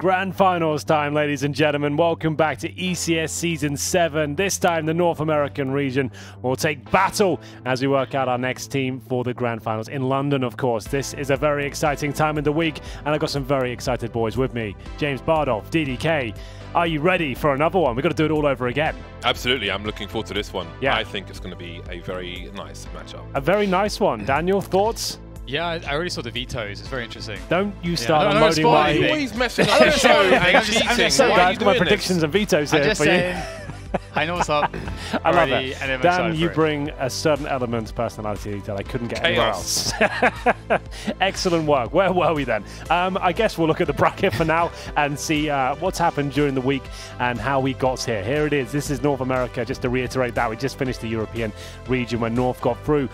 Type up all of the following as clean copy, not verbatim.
Grand Finals time, ladies and gentlemen. Welcome back to ECS Season 7. This time, the North American region will take battle as we work out our next team for the Grand Finals in London, of course. This is a very exciting time in the week, and I've got some very excited boys with me. James Bardolph, DDK. Are you ready for another one? We've got to do it all over again. Absolutely. I'm looking forward to this one. Yeah. I think it's going to be a very nice matchup. A very nice one. Daniel, thoughts? Yeah, I already saw the vetoes. It's very interesting. Don't you start unloading my... You're always messing up the show and cheating. So Why are you guys, my doing predictions this? and vetoes here just for saying, you. I know what's up. I love already, it. and I'm Dan, excited you for it. bring a certain element of personality that I couldn't get Chaos. anywhere else. Excellent work. Where were we then? I guess we'll look at the bracket for now and see what's happened during the week and how we got here. Here it is. This is North America. Just to reiterate that, we just finished the European region when North got through.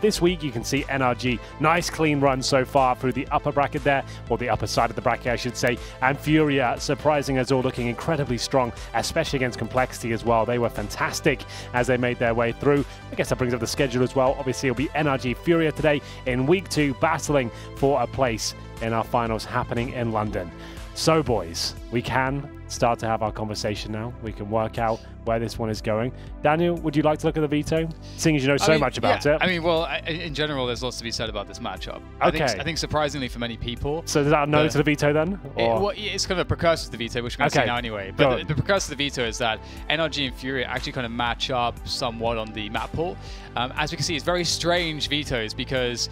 This week, you can see NRG. Nice, clean run so far through the upper bracket there, or the upper side of the bracket, I should say. And Furia, surprising us all, looking incredibly strong, especially against Complexity as well. They were fantastic as they made their way through. I guess that brings up the schedule as well. Obviously, it'll be NRG Furia today in week 2, battling for a place in our finals happening in London. So, boys, we can start to have our conversation now. We can work out where this one is going. Daniel, would you like to look at the veto, seeing as you know so much about it? I mean, well, in general, there's lots to be said about this matchup. Okay. I think surprisingly for many people... So does that no to the veto then? It's kind of a precursor to the veto, which we're going to see now anyway. But the precursor to the veto is that NRG and Furia actually kind of match up somewhat on the map pool. As we can see, it's very strange vetoes because...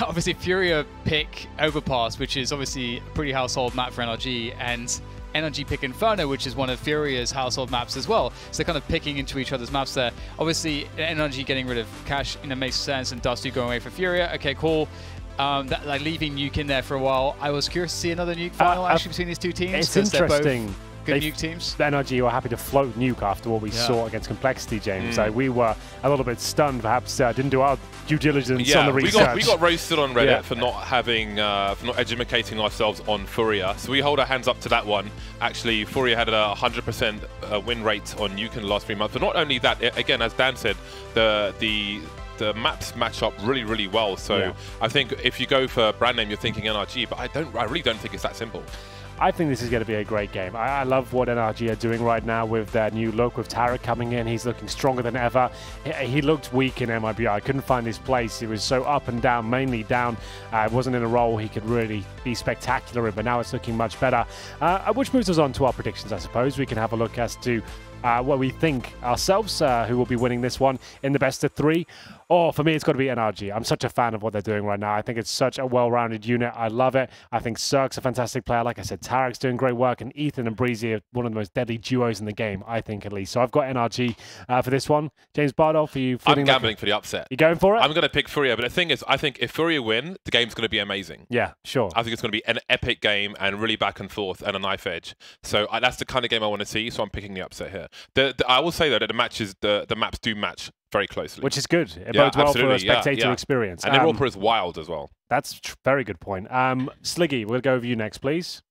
obviously, Furia pick Overpass, which is obviously a pretty household map for NRG, and NRG pick Inferno, which is one of Furia's household maps as well. So they're kind of picking into each other's maps there. Obviously, NRG getting rid of Cash makes sense, and Dusty going away for Furia. Okay, cool. Like leaving Nuke in there for a while. I was curious to see another Nuke final actually between these two teams. It's interesting. Good Nuke teams. The NRG were happy to float Nuke after what we saw against Complexity, James. So we were a little bit stunned, perhaps didn't do our due diligence on the research. We got roasted on Reddit for not having, for not educating ourselves on Furia. So we hold our hands up to that one. Actually, Furia had a 100% win rate on Nuke in the last 3 months. But not only that, again, as Dan said, the maps match up really, really well. So I think if you go for brand name, you're thinking NRG, but I really don't think it's that simple. I think this is going to be a great game. I love what NRG are doing right now with their new look, with Tarek coming in. He's looking stronger than ever. He looked weak in MIBR. I couldn't find his place. He was so up and down, mainly down. Wasn't in a role he could really be spectacular in, but now it's looking much better. Which moves us on to our predictions, I suppose. We can have a look as to what we think ourselves, who will be winning this one in the best of 3. Oh, for me, it's got to be NRG. I'm such a fan of what they're doing right now. I think it's such a well-rounded unit. I love it. I think Cirque's a fantastic player. Like I said, Tarek's doing great work, and Ethan and Breezy are one of the most deadly duos in the game, I think, at least. So I've got NRG for this one. James Bardolph, are you feeling I'm gambling for the upset. You going for it? I'm going to pick Furia, but the thing is, I think if Furia win, the game's going to be amazing. Yeah, sure. I think it's going to be an epic game and really back and forth and a knife edge. So that's the kind of game I want to see, so I'm picking the upset here. I will say, though, that the maps do match very closely. Which is good. It bodes well for a spectator experience. And they're all as wild as well. That's a very good point. Sliggy, we'll go over you next, please.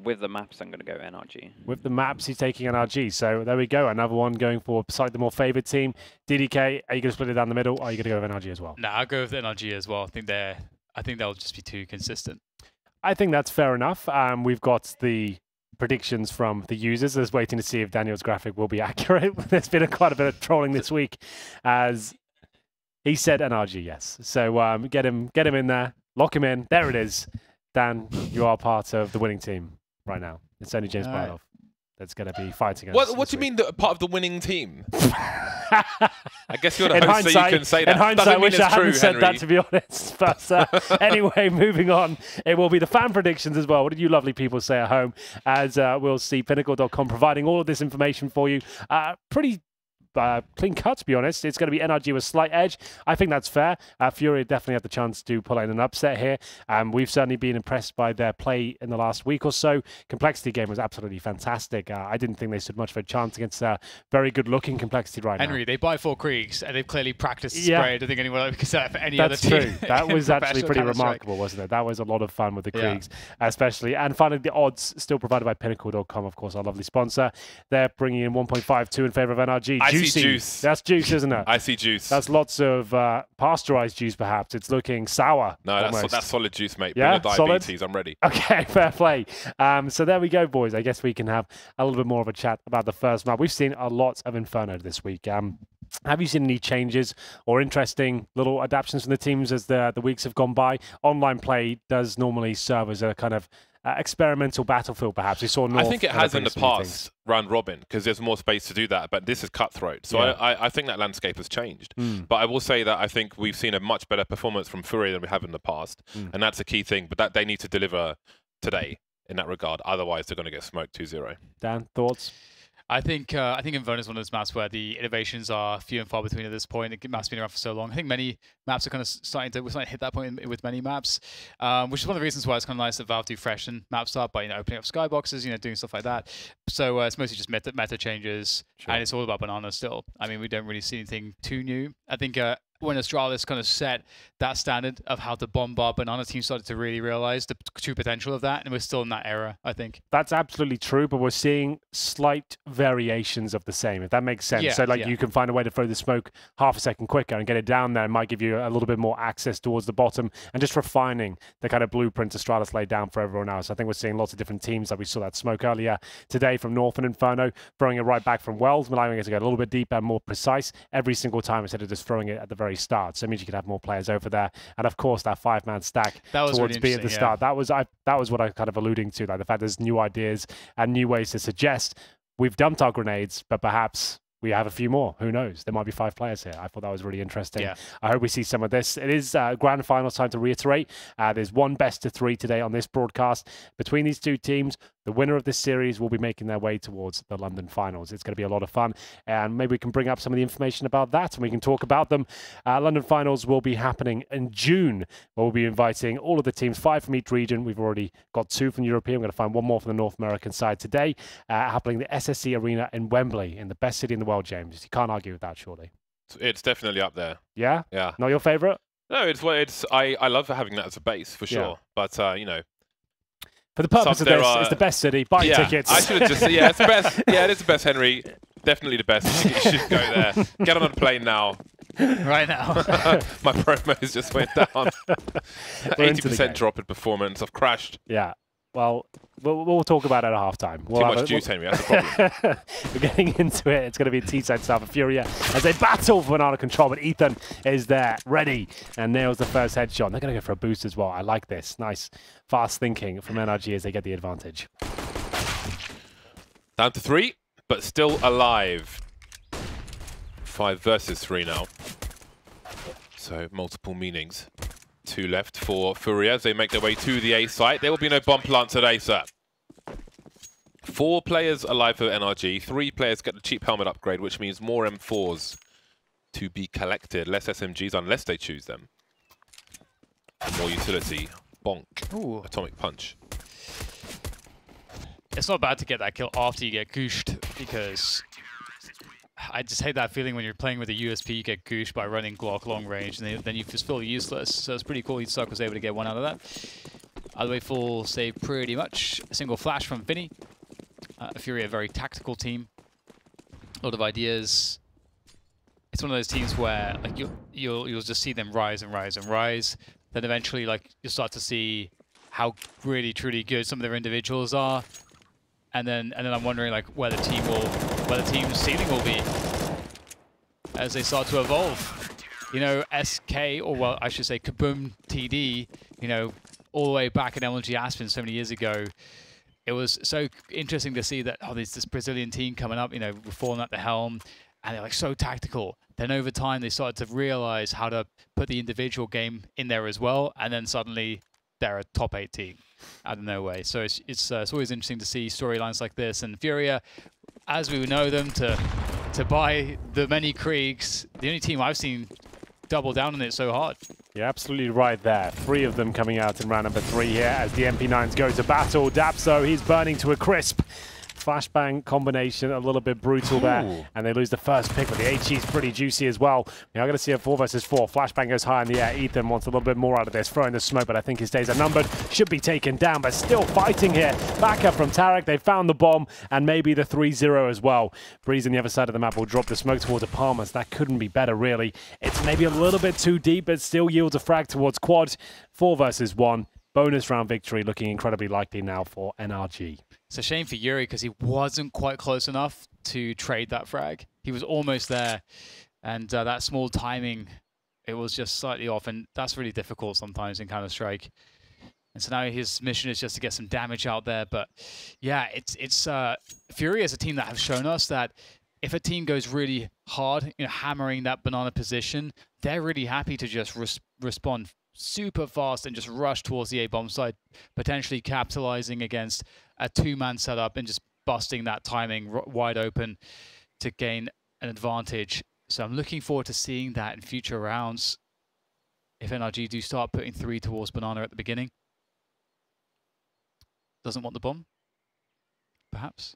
With the maps, I'm going to go NRG. With the maps, he's taking NRG. So there we go. Another one going for slightly the more favoured team. DDK, are you going to split it down the middle, or are you going to go with NRG as well? No, I'll go with NRG as well. I think they'll just be too consistent. I think that's fair enough. We've got the predictions from the users. Just waiting to see if Daniel's graphic will be accurate. There's been quite a bit of trolling this week, as he said NRG, yes. So get him in there, lock him in. There it is. Dan, you are part of the winning team right now. It's only James Bardolph that's going to be fighting us. What do you mean part of the winning team? I guess you're the host, so you can say that. In hindsight, I wish I hadn't said Henry. that, to be honest. But anyway, moving on. It will be the fan predictions as well. What did you lovely people say at home? As we'll see Pinnacle.com providing all of this information for you. Pretty clean cut, to be honest. It's going to be NRG with slight edge. I think that's fair. Furia definitely had the chance to pull in an upset here. We've certainly been impressed by their play in the last week or so. Complexity game was absolutely fantastic. I didn't think they stood much of a chance against very good-looking Complexity right now. Henry, they buy 4 Creeks, and they've clearly practiced the spray. I don't think anyone could say that for any other That's team. true. That was actually pretty remarkable, wasn't it? That was a lot of fun with the Kriegs, especially. And finally, the odds still provided by Pinnacle.com, of course, our lovely sponsor. They're bringing in 1.52 in favor of NRG. I see juicy. juice. That's juice, isn't it? I see juice. That's lots of pasteurized juice, perhaps. It's looking sour. No, that's solid juice, mate. Yeah, Bring the diabetes. I'm ready. Okay, fair play. So there we go, boys. I guess we can have a little bit more of a chat about the first map. We've seen a lot of Inferno this week. Have you seen any changes or interesting little adaptations from the teams as the weeks have gone by? Online play does normally serve as a kind of experimental battlefield, perhaps. We saw North. I think it has in the past, round robin, because there's more space to do that, but this is cutthroat. So I think that landscape has changed. But I will say that I think we've seen a much better performance from Furia than we have in the past, and that's a key thing, but that they need to deliver today in that regard. Otherwise, they're going to get smoked 2-0. Dan, thoughts? I think Inferno is one of those maps where the innovations are few and far between at this point. The map's been around for so long. I think many maps are kind of starting to hit that point with many maps, which is one of the reasons why it's kind of nice that Valve do freshen maps up by opening up skyboxes, doing stuff like that. So it's mostly just meta changes, and it's all about Banana still. I mean, we don't really see anything too new. I think when Astralis kind of set that standard of how to bombard Banana, teams started to really realize the true potential of that, and we're still in that era, I think. That's absolutely true, but we're seeing slight variations of the same, if that makes sense. Yeah, so, you can find a way to throw the smoke half a second quicker and get it down there. It might give you a little bit more access towards the bottom and just refining the kind of blueprint Astralis laid down for everyone else. I think we're seeing lots of different teams, like we saw that smoke earlier today from North and Inferno, throwing it right back from Wells, allowing it to get a little bit deeper and more precise every single time instead of just throwing it at the very start. So it means you could have more players over there. And of course, that 5-man stack towards really B at the start. That was what I kind of alluding to, like the fact there's new ideas and new ways to suggest we've dumped our grenades, but perhaps we have a few more. Who knows? There might be 5 players here. I thought that was really interesting. Yeah. I hope we see some of this. It is grand final time to reiterate. There's one best of 3 today on this broadcast. Between these two teams, the winner of this series will be making their way towards the London finals. It's going to be a lot of fun. And maybe we can bring up some of the information about that and we can talk about them. London finals will be happening in June, where we'll be inviting all of the teams, 5 from each region. We've already got 2 from the European. We're going to find 1 more from the North American side today, happening the SSC Arena in Wembley, in the best city in the world, James. You can't argue with that, surely. It's definitely up there. Yeah? Yeah. Not your favorite? No, I love having that as a base, for sure. Yeah. But, for the purpose of this, it's the best city. Buy tickets. I should have just it's the best. Yeah, it is the best, Henry. Definitely the best. You should go there. Get on a plane now. Right now. My promos just went down. 80% drop in performance. I've crashed. Yeah. Well, we'll talk about it at halftime. Too much juice, Henry. That's the problem. We're getting into it. It's going to be a T-side start for Furia as they battle for banana control, but Ethan is there, ready, and nails the first headshot. They're going to go for a boost as well. I like this. Nice, fast thinking from NRG as they get the advantage. Down to 3, but still alive. 5 versus 3 now. So multiple meanings. 2 left for Furia as they make their way to the A site. There will be no bomb plant today, sir. 4 players alive for NRG. 3 players get the cheap helmet upgrade, which means more M4s to be collected. Less SMGs unless they choose them. More utility. Bonk. Ooh. Atomic punch. It's not bad to get that kill after you get gooshed, because I just hate that feeling when you're playing with a USP, you get gooshed by running Glock long range, and then you just feel useless. So it's pretty cool Stark was able to get 1 out of that. Other way full save pretty much. A single flash from Vinny. Furia, a very tactical team. A lot of ideas. It's one of those teams where you'll just see them rise and rise and rise. Then eventually you'll start to see how really truly good some of their individuals are. And then I'm wondering where the team's ceiling will be as they start to evolve. SK, or well, I should say Kaboom TD, all the way back in LNG Aspen so many years ago. It was so interesting to see that, there's this Brazilian team coming up, with Fallen at the helm, and they're so tactical. Then over time, they started to realize how to put the individual game in there as well, and then suddenly they're a top 8 team out of nowhere. So it's always interesting to see storylines like this. And Furia, as we know them, to buy the many Kriegs, the only team I've seen double down on it so hard. You're absolutely right there. 3 of them coming out in round number 3 here as the MP9s go to battle. Dapso, he's burning to a crisp. flashbang combination, a little bit brutal there, and they lose the first pick, but the HE is pretty juicy as well. We are going to see a 4 versus 4. Flashbang goes high in the air. Ethan wants a little bit more out of this, throwing the smoke, but I think his days are numbered. Should be taken down, but still fighting here. Back up from Tarek. They found the bomb, and maybe the 3-0 as well. Breeze on the other side of the map will drop the smoke towards Apartments. That couldn't be better, really. It's maybe a little bit too deep, but still yields a frag towards Quad. 4 versus 1. Bonus round victory looking incredibly likely now for NRG. It's a shame for Yuri because he wasn't quite close enough to trade that frag. He was almost there, and that small timing, it was just slightly off, and that's really difficult sometimes in Counter-Strike. And so now his mission is just to get some damage out there. But yeah, it's Furia is a team that have shown us that if a team goes really hard, hammering that banana position, they're really happy to just respond super fast and just rush towards the A-bomb side, potentially capitalizing against a 2-man setup and just busting that timing wide open to gain an advantage. So I'm looking forward to seeing that in future rounds if NRG do start putting 3 towards banana at the beginning. Doesn't want the bomb, perhaps.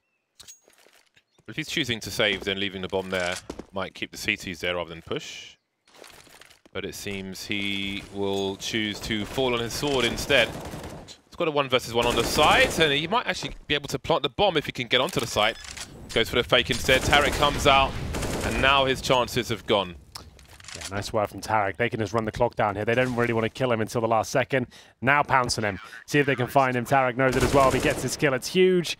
If he's choosing to save, then leaving the bomb there might keep the CTs there rather than push. But it seems he will choose to fall on his sword instead. He's got a 1 versus 1 on the side, and he might actually be able to plant the bomb if he can get onto the site. Goes for the fake instead. Tarek comes out, and now his chances have gone. Yeah, nice work from Tarek. They can just run the clock down here. They don't really want to kill him until the last second. Now pounce on him. See if they can find him. Tarek knows it as well. If he gets his kill, it's huge.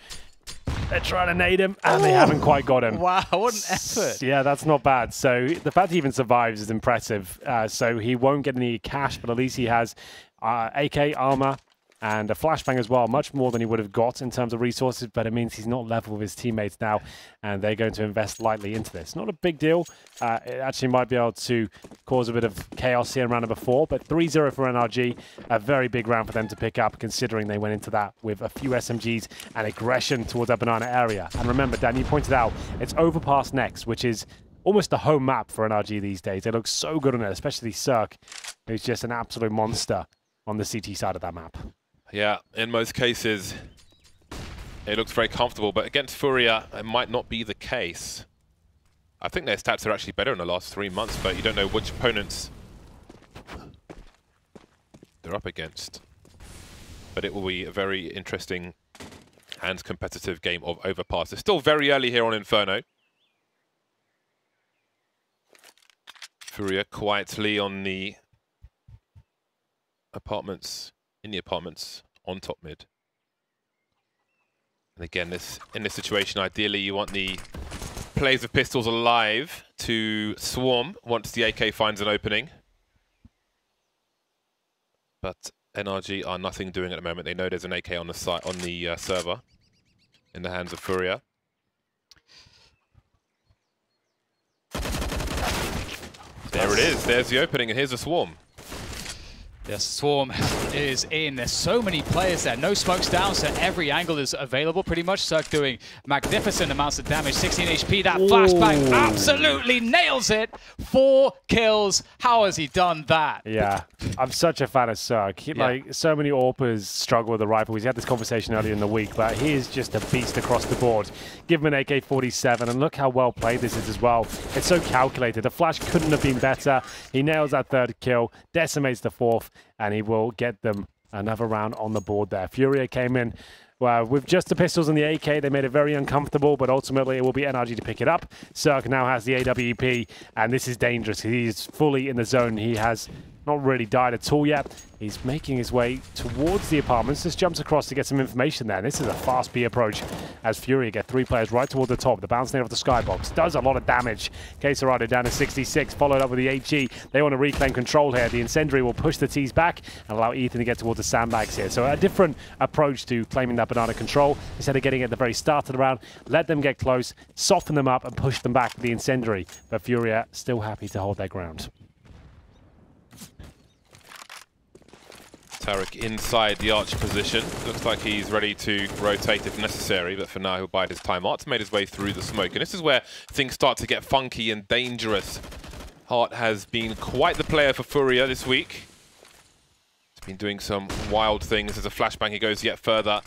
They're trying to nade him, and they haven't quite got him. Wow, what an effort. Yeah, that's not bad. So the fact he even survives is impressive. So he won't get any cash, but at least he has AK, armor, and a flashbang as well. Much more than he would have got in terms of resources, but it means he's not level with his teammates now, and they're going to invest lightly into this. Not a big deal. It actually might be able to cause a bit of chaos here in round number 4, but 3-0 for NRG. A very big round for them to pick up, considering they went into that with a few SMGs and aggression towards that banana area. And remember, Dan, you pointed out, it's Overpass next, which is almost the home map for NRG these days. They look so good on it, especially Cirque, who's just an absolute monster on the CT side of that map. Yeah, in most cases, it looks very comfortable, but against Furia, it might not be the case. I think their stats are actually better in the last 3 months, but you don't know which opponents they're up against. But it will be a very interesting and competitive game of Overpass. It's still very early here on Inferno. Furia quietly on the apartments. In the apartments on top mid. And again, in this situation, ideally you want the players with pistols alive to swarm once the AK finds an opening. But NRG are nothing doing at the moment. They know there's an AK on the site on the server in the hands of Furia. There it is. There's the opening, and here's a swarm. Yes, Swarm is in. There's so many players there. No smokes down, so every angle is available pretty much. Cirque doing magnificent amounts of damage. 16 HP. That flashbang absolutely nails it. 4 kills. How has he done that? Yeah, I'm such a fan of Cirque. Like, so many AWPers struggle with the rifle. We had this conversation earlier in the week, but he is just a beast across the board. Give him an AK-47, and look how well played this is as well. It's so calculated. The flash couldn't have been better. He nails that 3rd kill, decimates the 4th, and he will get them another round on the board there. Furia came in with just the pistols and the AK. They made it very uncomfortable, but ultimately it will be NRG to pick it up. Cirque now has the AWP, and this is dangerous. He's fully in the zone. He has not really died at all yet. He's making his way towards the apartments. Just jumps across to get some information there. This is a fast B approach as Furia get 3 players right toward the top. The bounce nade off the skybox does a lot of damage. Quesarado down to 66, followed up with the HG. They want to reclaim control here. The incendiary will push the T's back and allow Ethan to get towards the sandbags here. So a different approach to claiming that banana control. Instead of getting it at the very start of the round, let them get close, soften them up, and push them back with the incendiary. But Furia still happy to hold their ground. Tarek inside the arch position. Looks like he's ready to rotate if necessary, but for now he'll bide his time. Art's made his way through the smoke, and this is where things start to get funky and dangerous. Hart has been quite the player for Furia this week. He's been doing some wild things. As a flashbang, he goes yet further.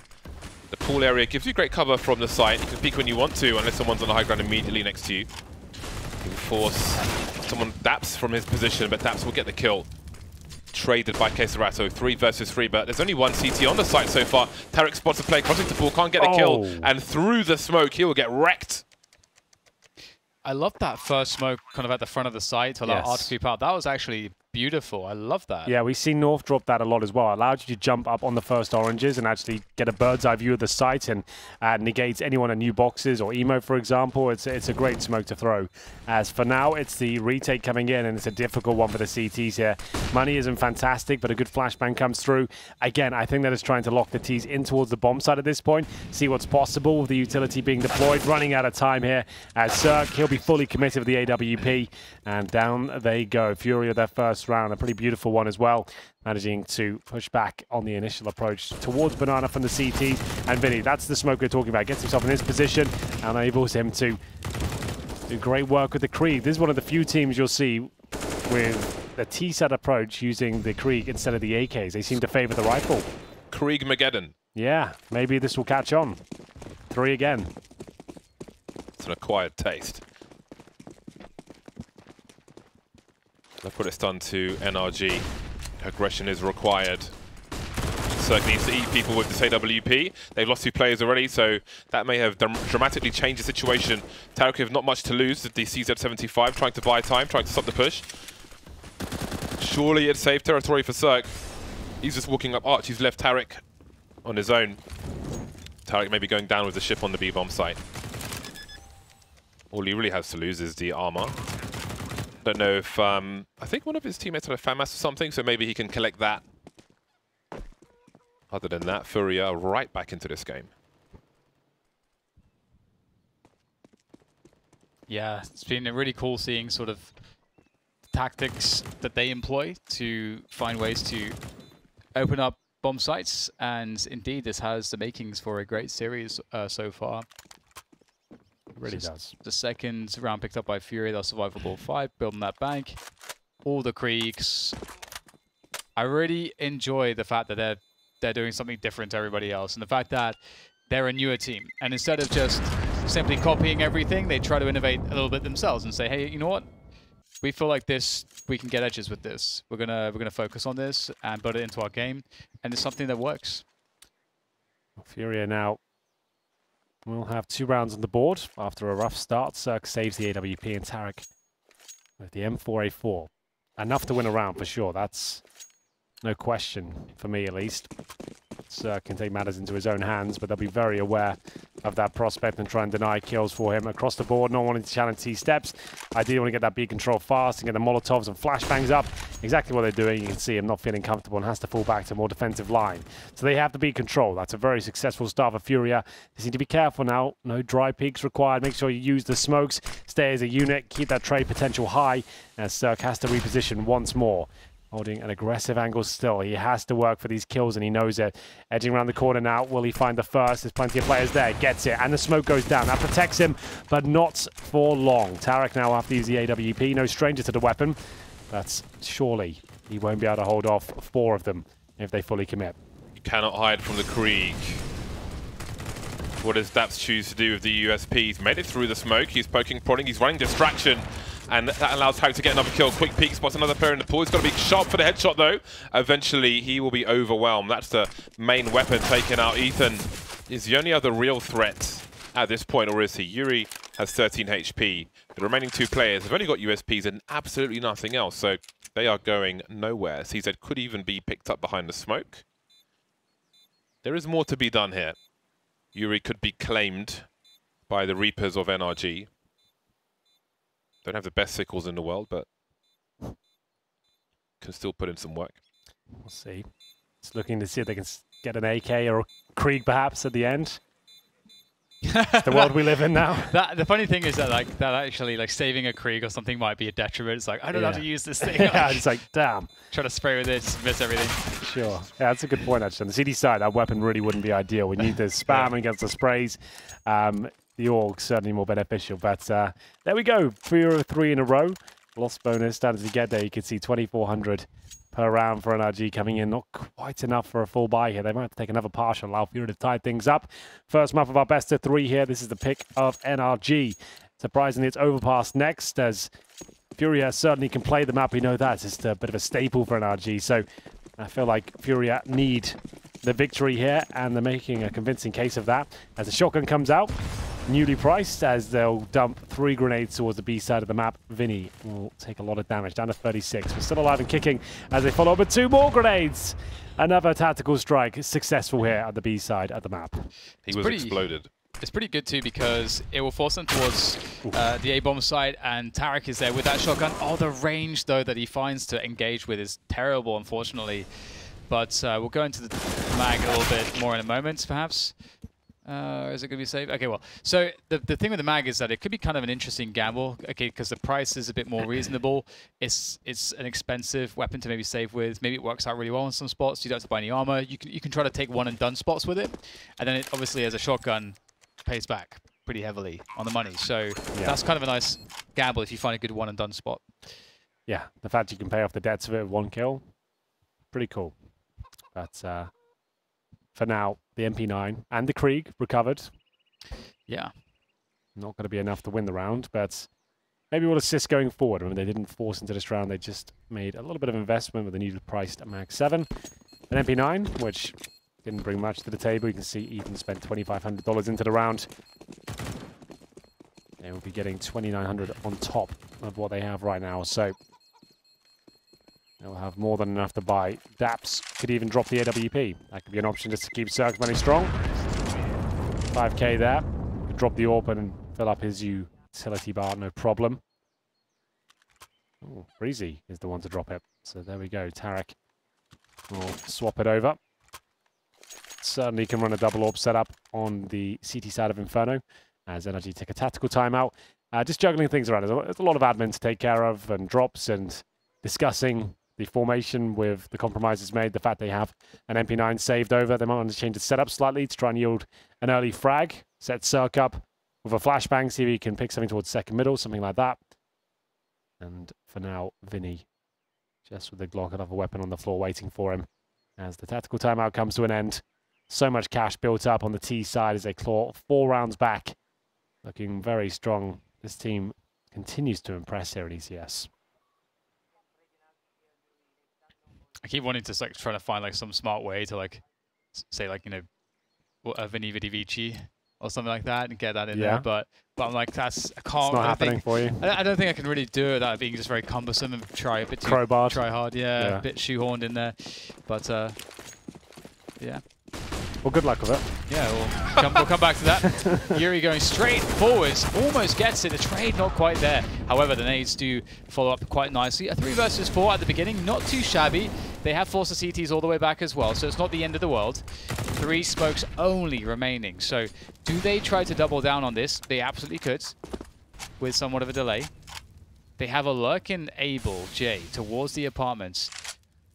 The pool area gives you great cover from the side. You can peek when you want to, unless someone's on the high ground immediately next to you. You can force someone Daps from his position, but Daps will get the kill. Traded by Keserato, 3 versus 3, but there's only one CT on the site so far. Tarek spots the play, crossing the pool, can't get the kill, and through the smoke, he will get wrecked. I love that first smoke kind of at the front of the site to allow R to creep out. That was actually beautiful. I love that. Yeah, we've seen North drop that a lot as well. Allowed you to jump up on the first oranges and actually get a bird's eye view of the site and negates anyone in new boxes or emo, for example. It's a great smoke to throw. As for now, it's the retake coming in, and it's a difficult one for the CTs here. Money isn't fantastic, but a good flashbang comes through. Again, I think that is trying to lock the Ts in towards the bomb side at this point, see what's possible with the utility being deployed. Running out of time here as Cirque, he'll be fully committed with the AWP, and down they go. Furia, their first round, a pretty beautiful one as well, managing to push back on the initial approach towards Banana from the CTs. And Vinny, that's the smoke we're talking about. Gets himself in this position and enables him to do great work with the Krieg. This is one of the few teams you'll see with the T-set approach using the Krieg instead of the AKs. They seem to favor the rifle. Krieg-mageddon. Yeah, maybe this will catch on. 3 again. It's an acquired taste. Look what it's done to NRG. Aggression is required. Cirque needs to eat people with this AWP. They've lost 2 players already, so that may have dramatically changed the situation. Tarek have not much to lose. The CZ75 trying to buy time, trying to stop the push. Surely it's safe territory for Cirque. He's just walking up Arch. He's left Tarek on his own. Tarek may be going down with the ship on the B-bomb site. All he really has to lose is the armor. Don't know if, I think one of his teammates had a FAMAS or something, so maybe he can collect that. Other than that, Furia right back into this game. Yeah, it's been really cool seeing sort of the tactics that they employ to find ways to open up bomb sites, and indeed this has the makings for a great series so far. It really does. The second round picked up by Furia, they'll survive for ball 5, building that bank. All the Kriegs. I really enjoy the fact that they're doing something different to everybody else, and the fact that they're a newer team. And instead of just simply copying everything, they try to innovate a little bit themselves and say, hey, you know what? We feel like this, we can get edges with this. We're gonna focus on this and build it into our game, and it's something that works. Furia now will have 2 rounds on the board after a rough start. Cirque saves the AWP, and Tarek with the M4A4. Enough to win a round for sure. That's no question, for me at least. Cirque can take matters into his own hands, but they'll be very aware of that prospect and try and deny kills for him across the board. Not wanting to challenge T-steps. Ideally want to get that B control fast and get the Molotovs and flashbangs up. Exactly what they're doing. You can see him not feeling comfortable and has to fall back to a more defensive line. So they have the B control. That's a very successful start for Furia. They need to be careful now. No dry peaks required. Make sure you use the smokes. Stay as a unit. Keep that trade potential high as Cirque has to reposition once more. Holding an aggressive angle still. He has to work for these kills, and he knows it. Edging around the corner now. Will he find the first? There's plenty of players there. Gets it, and the smoke goes down. That protects him, but not for long. Tarek now have to use the AWP. No stranger to the weapon. But surely he won't be able to hold off 4 of them if they fully commit. You cannot hide from the Krieg. What does Daps choose to do with the USP? He's made it through the smoke. He's poking, prodding. He's running distraction. And that allows Tarek to get another kill. Quick peek, spots another player in the pool. He's got to be sharp for the headshot, though. Eventually, he will be overwhelmed. That's the main weapon taken out. Ethan is the only other real threat at this point, or is he? Yuri has 13 HP. The remaining 2 players have only got USPs and absolutely nothing else, so they are going nowhere. CZ could even be picked up behind the smoke. There is more to be done here. Yuri could be claimed by the Reapers of NRG. Don't have the best sickles in the world, but can still put in some work. We'll see. It's looking to see if they can get an AK or a Krieg perhaps at the end. The world we live in now. The funny thing is that actually saving a Krieg or something might be a detriment. It's like, I don't know how to use this thing. Yeah, it's like, damn. Try to spray with it, miss everything. Sure. Yeah, that's a good point, actually. On the CD side, that weapon really wouldn't be ideal. We need to spam against the sprays. The AUG's certainly more beneficial. But there we go. 3 in a row. Loss bonus starting to get there. You can see 2,400 per round for NRG coming in. Not quite enough for a full buy here. They might have to take another partial, allow Furia to tie things up. First map of our best of 3 here. This is the pick of NRG. Surprisingly, it's Overpass next, as Furia certainly can play the map. We know that. It's just a bit of a staple for NRG. So I feel like Furia need the victory here, and they're making a convincing case of that. As the shotgun comes out, newly priced, as they'll dump 3 grenades towards the B side of the map. Vinny will take a lot of damage, down to 36. We're still alive and kicking as they follow up with 2 more grenades. Another tactical strike successful here at the B side of the map. He was exploded. It's pretty good too, because it will force them towards the A-bomb side, and Tarek is there with that shotgun. Oh, the range though that he finds to engage with is terrible, unfortunately. But we'll go into the mag a little bit more in a moment, perhaps. Is it going to be safe? Okay, well, so the thing with the mag is that it could be kind of an interesting gamble, okay, because the price is a bit more reasonable. It's an expensive weapon to maybe save with. Maybe it works out really well in some spots. You don't have to buy any armor. You can try to take one and done spots with it, and then it obviously as a shotgun pays back pretty heavily on the money. So that's kind of a nice gamble if you find a good one and done spot. Yeah, the fact you can pay off the debts of it with 1 kill, pretty cool. But for now, the MP9 and the Krieg recovered. Yeah. Not going to be enough to win the round, but maybe will assist going forward. I mean, they didn't force into this round. They just made a little bit of investment with the newly priced Mag 7. An MP9, which didn't bring much to the table. You can see Ethan spent $2,500 into the round. They will be getting $2,900 on top of what they have right now. So they'll have more than enough to buy. Daps could even drop the AWP. That could be an option just to keep Cirque money strong. 5k there. Could drop the AWP and fill up his utility bar, no problem. Oh, Breezy is the one to drop it. So there we go. Tarek will swap it over. Certainly can run a double AWP setup on the CT side of Inferno, as NRG take a tactical timeout. Just juggling things around. There's a lot of admin to take care of, and drops, and discussing the formation with the compromises made. The fact they have an MP9 saved over. They might want to change the setup slightly to try and yield an early frag. Set Cirque up with a flashbang, see if he can pick something towards second middle, something like that. And for now, Vinny, just with the Glock, another weapon on the floor waiting for him. As the tactical timeout comes to an end. So much cash built up on the T side as they claw 4 rounds back. Looking very strong. This team continues to impress here at ECS. I keep wanting to try to find some smart way to say a Vini Vidi Vici or something like that and get that in there, but I'm like, I can't. It's not happening for you. I don't think I can really do it without being just very cumbersome and try a bit too crowbar. Try hard, a bit shoehorned in there, but yeah. Well, good luck with it. Yeah, we'll come back to that. Yuri going straight forwards, almost gets it. The trade not quite there. However, the nades do follow up quite nicely. A 3 versus 4 at the beginning, not too shabby. They have forced the CTs all the way back as well, so it's not the end of the world. 3 smokes only remaining. So do they try to double down on this? They absolutely could, with somewhat of a delay. They have a lurking Able J towards the apartments.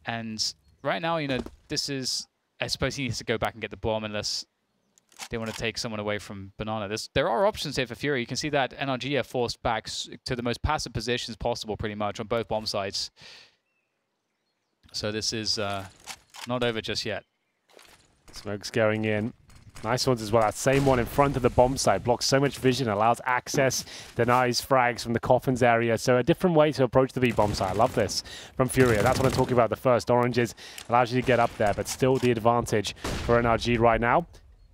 And right now, this is... I suppose he needs to go back and get the bomb unless they want to take someone away from Banana. There are options here for Fury. You can see that NRG are forced back to the most passive positions possible pretty much on both bomb sides. So this is not over just yet. Smoke's going in. Nice ones as well. That same one in front of the bomb site blocks so much vision, allows access, denies frags from the coffins area. So a different way to approach the B-bomb site. I love this from Furia. That's what I'm talking about. The first oranges allows you to get up there, but still the advantage for NRG right now.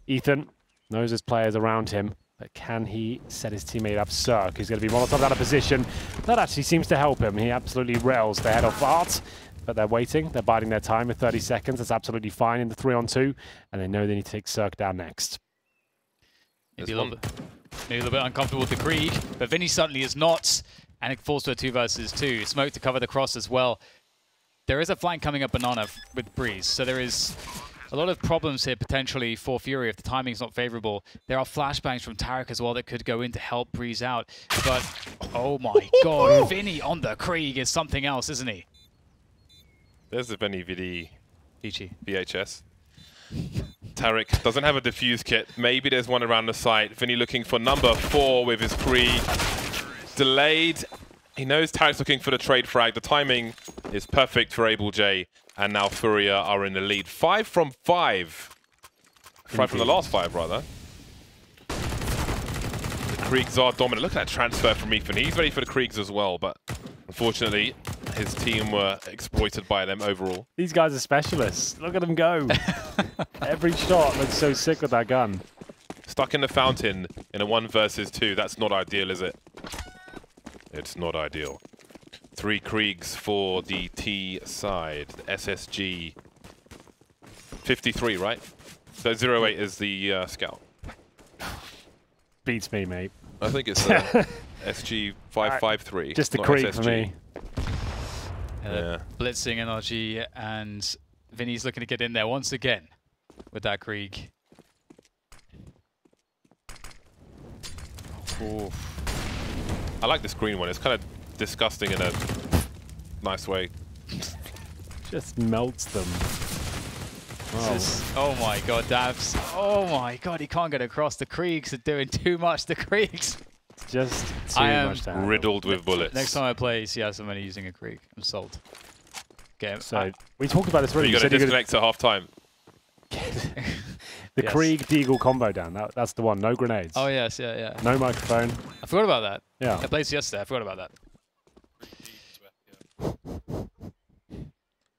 Ethan knows his players around him, but can he set his teammate up? Cirque, who's going to be Molotov out of position. That actually seems to help him. He absolutely rails the head off Art. But they're waiting. They're biding their time with 30 seconds. That's absolutely fine in the 3-on-2. And they know they need to take Cirque down next. Maybe a little bit uncomfortable with the Krieg, but Vinny certainly is not. And it falls to a 2 versus 2. Smoke to cover the cross as well. There is a flank coming up Banana with Breeze. So there is a lot of problems here potentially for Fury if the timing's not favorable. There are flashbangs from Tarek as well that could go in to help Breeze out. But, oh my god, Vinny on the Krieg is something else, isn't he? There's the Vini Vidi Vici. VHS. Tarek doesn't have a defuse kit. Maybe there's one around the site. Vinny looking for number 4 with his Krieg. Delayed He knows Tarek's looking for the trade frag. The timing is perfect for Able J, and now Furia are in the lead. 5 from 5. 5 from the last 5, rather. The Kriegs are dominant. Look at that transfer from Ethan. He's ready for the Kriegs as well, but unfortunately, his team were exploited by them overall. These guys are specialists. Look at them go. Every shot looks so sick with that gun. Stuck in the fountain in a 1 versus 2. That's not ideal, is it? It's not ideal. 3 Kriegs for the T side. The SSG 53, right? So 08 is the scout. Beats me, mate. I think it's SG 553. Just the Krieg for me. Yeah. Blitzing NRG, and Vinny's looking to get in there once again with that Krieg. Ooh. I like this green one. It's kind of disgusting in a nice way. Just melts them. Oh my god, Davs. Oh my god, he can't get across. The Kriegs are doing too much. The Kriegs. Just too much to handle. Riddled with bullets. Next time I play CS, I'm only using a Krieg. I'm sold. Okay. So we talked about this already. You got to disconnect at half time. The Krieg Deagle combo down. That's the one. No grenades. Oh yes, yeah. No microphone. I forgot about that. Yeah. I played yesterday. I forgot about that.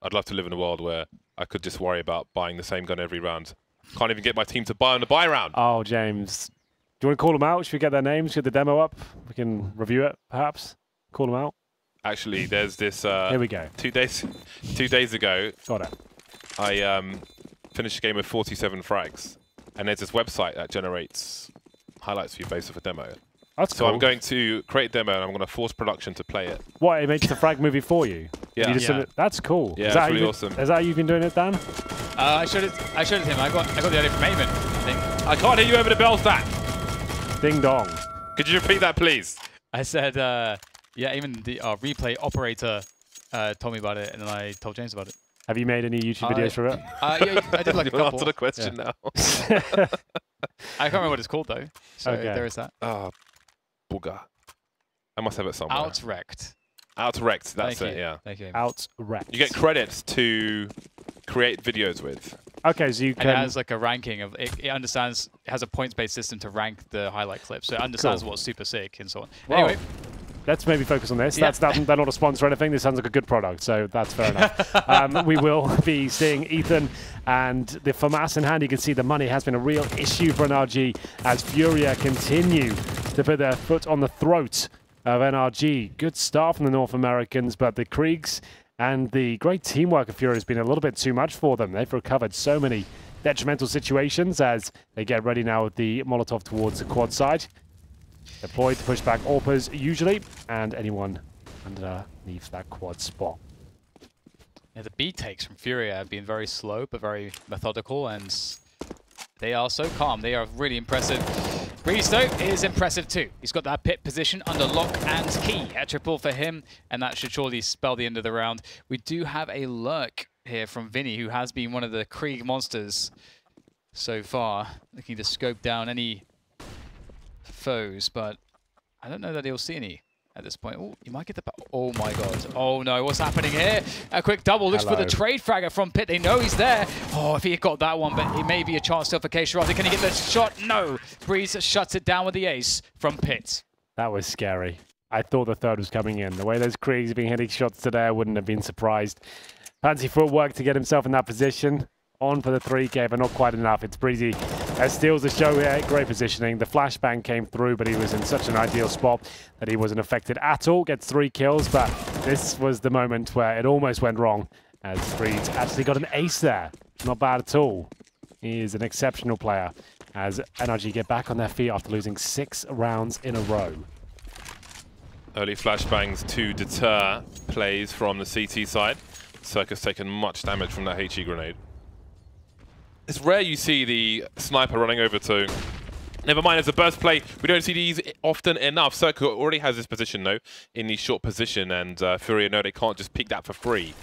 I'd love to live in a world where I could just worry about buying the same gun every round. Can't even get my team to buy on the buy round. Oh, James. Do you want to call them out? Should we get their names? Get the demo up? We can review it, perhaps. Call them out. Actually, there's this. Here we go. 2 days ago, Got it. I finished a game with 47 frags, and there's this website that generates highlights for you based off a demo. That's So cool. I'm going to create a demo, and I'm going to force production to play it. What? It makes the frag movie for you? Yeah. You just That's cool. Yeah, is that it's really you, awesome. Is that how you've been doing it, Dan? I showed it to him. I got the idea from Eamon, I think. I can't hear you over the bells, Dan. Ding dong. Could you repeat that, please? I said, yeah, even the replay operator told me about it, and then I told James about it. Have you made any YouTube videos for it? Yeah, I did like a You'll couple. answer the question now. I can't remember what it's called, though. So Okay. there is that. Booger. I must have it somewhere. Outrect. Outrect, that's Thank it, you. yeah. Thank you. Outrect. You get credits to create videos with. Okay, so you can... And it has like a ranking of it understands, it has a points-based system to rank the highlight clips, so it understands what's super sick and so on. Well, Anyway, let's maybe focus on this. Yeah. They're not a sponsor or anything. This sounds like a good product, so that's fair enough. We will be seeing Ethan and the FAMAS in hand. You can see the money has been a real issue for NRG as Furia continue to put their foot on the throat of NRG. Good start from the North Americans, but the Kriegs and the great teamwork of Furia has been a little bit too much for them. They've recovered so many detrimental situations as they get ready now with the Molotov towards the quad side. Deployed to push back AWPers usually, and anyone underneath that quad spot. yeah, the B takes from Furia have been very slow but very methodical, and they are so calm. They are really impressive. Greesto is impressive too. He's got that pit position under lock and key. A triple for him, and that should surely spell the end of the round. We do have a lurk here from Vinny, who has been one of the Krieg monsters so far, looking to scope down any foes, but I don't know that he'll see any at this point. Oh, you might get the... Oh my god. Oh no, what's happening here? A quick double, looks for the trade fragger from Pit. They know he's there. Oh, if he had got that one, but it may be a chance still for K-Shirati. Can he get the shot? No. Breeze shuts it down with the ace from Pit. That was scary. I thought the third was coming in. The way those Kriegs have been hitting shots today, I wouldn't have been surprised. Fancy footwork to get himself in that position. On for the 3K, but not quite enough. It's Breezy steals the show here. Great positioning. The flashbang came through, but he was in such an ideal spot that he wasn't affected at all. Gets 3 kills, but this was the moment where it almost went wrong as Breeze actually got an ace there. Not bad at all. He is an exceptional player as NRG get back on their feet after losing 6 rounds in a row. Early flashbangs to deter plays from the CT side. Circus taken much damage from that HE grenade. It's rare you see the sniper running over to... Never mind, as a burst play, we don't see these often enough. Circle already has this position, though, in the short position, and Furia know they can't just pick that for free.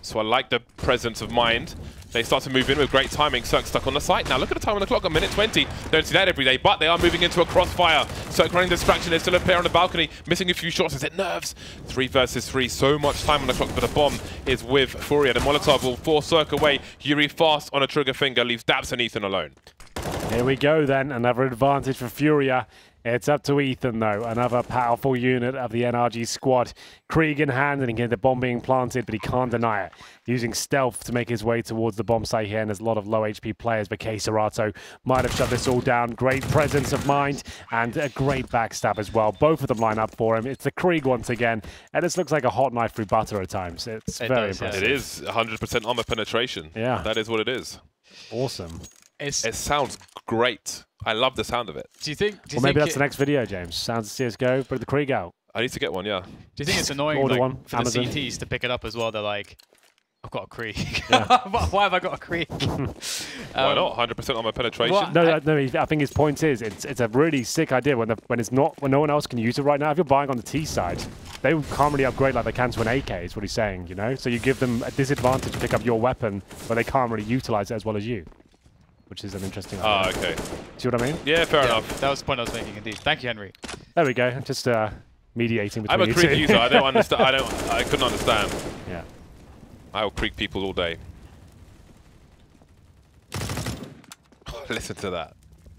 So I like the presence of mind. They start to move in with great timing. Cirque stuck on the site. Now look at the time on the clock, a minute 20. Don't see that every day, but they are moving into a crossfire. Cirque running distraction. There's still a pair on the balcony, missing a few shots. Is it nerves? 3 versus 3. So much time on the clock, but the bomb is with Furia. The Molotov will force Cirque away. Yuri fast on a trigger finger, leaves Daps and Ethan alone. Here we go then. Another advantage for Furia. It's up to Ethan, though. Another powerful unit of the NRG squad. Krieg in hand, and he can get the bomb being planted, but he can't deny it. Using stealth to make his way towards the bomb site here, and there's a lot of low HP players, but K Serato might have shut this all down. Great presence of mind, and a great backstab as well. Both of them line up for him. It's the Krieg once again, and this looks like a hot knife through butter at times. It's very impressive. It is 100% armor penetration. Yeah. That is what it is. Awesome. It sounds great. I love the sound of it. Do you think? Well, maybe that's the next video, James. Sounds of CSGO, bring the Krieg out. I need to get one, yeah. Do you think it's annoying Order like, one, for Amazon. the CTs to pick it up as well? They're like, I've got a Krieg. Yeah. Why have I got a Krieg? Why not? 100% armor penetration. Well, No, I think his point is it's a really sick idea when no one else can use it right now. If you're buying on the T side, they can't really upgrade like they can to an AK. Is what he's saying, you know. So you give them a disadvantage to pick up your weapon, but they can't really utilize it as well as you, which is an interesting idea. Ah, okay. See what I mean? Yeah, fair enough. That was the point I was making, indeed. Thank you, Henry. There we go. Just mediating between I'm a you Krieg two. user. I don't understand. I couldn't understand. Yeah. I'll Krieg people all day. Listen to that.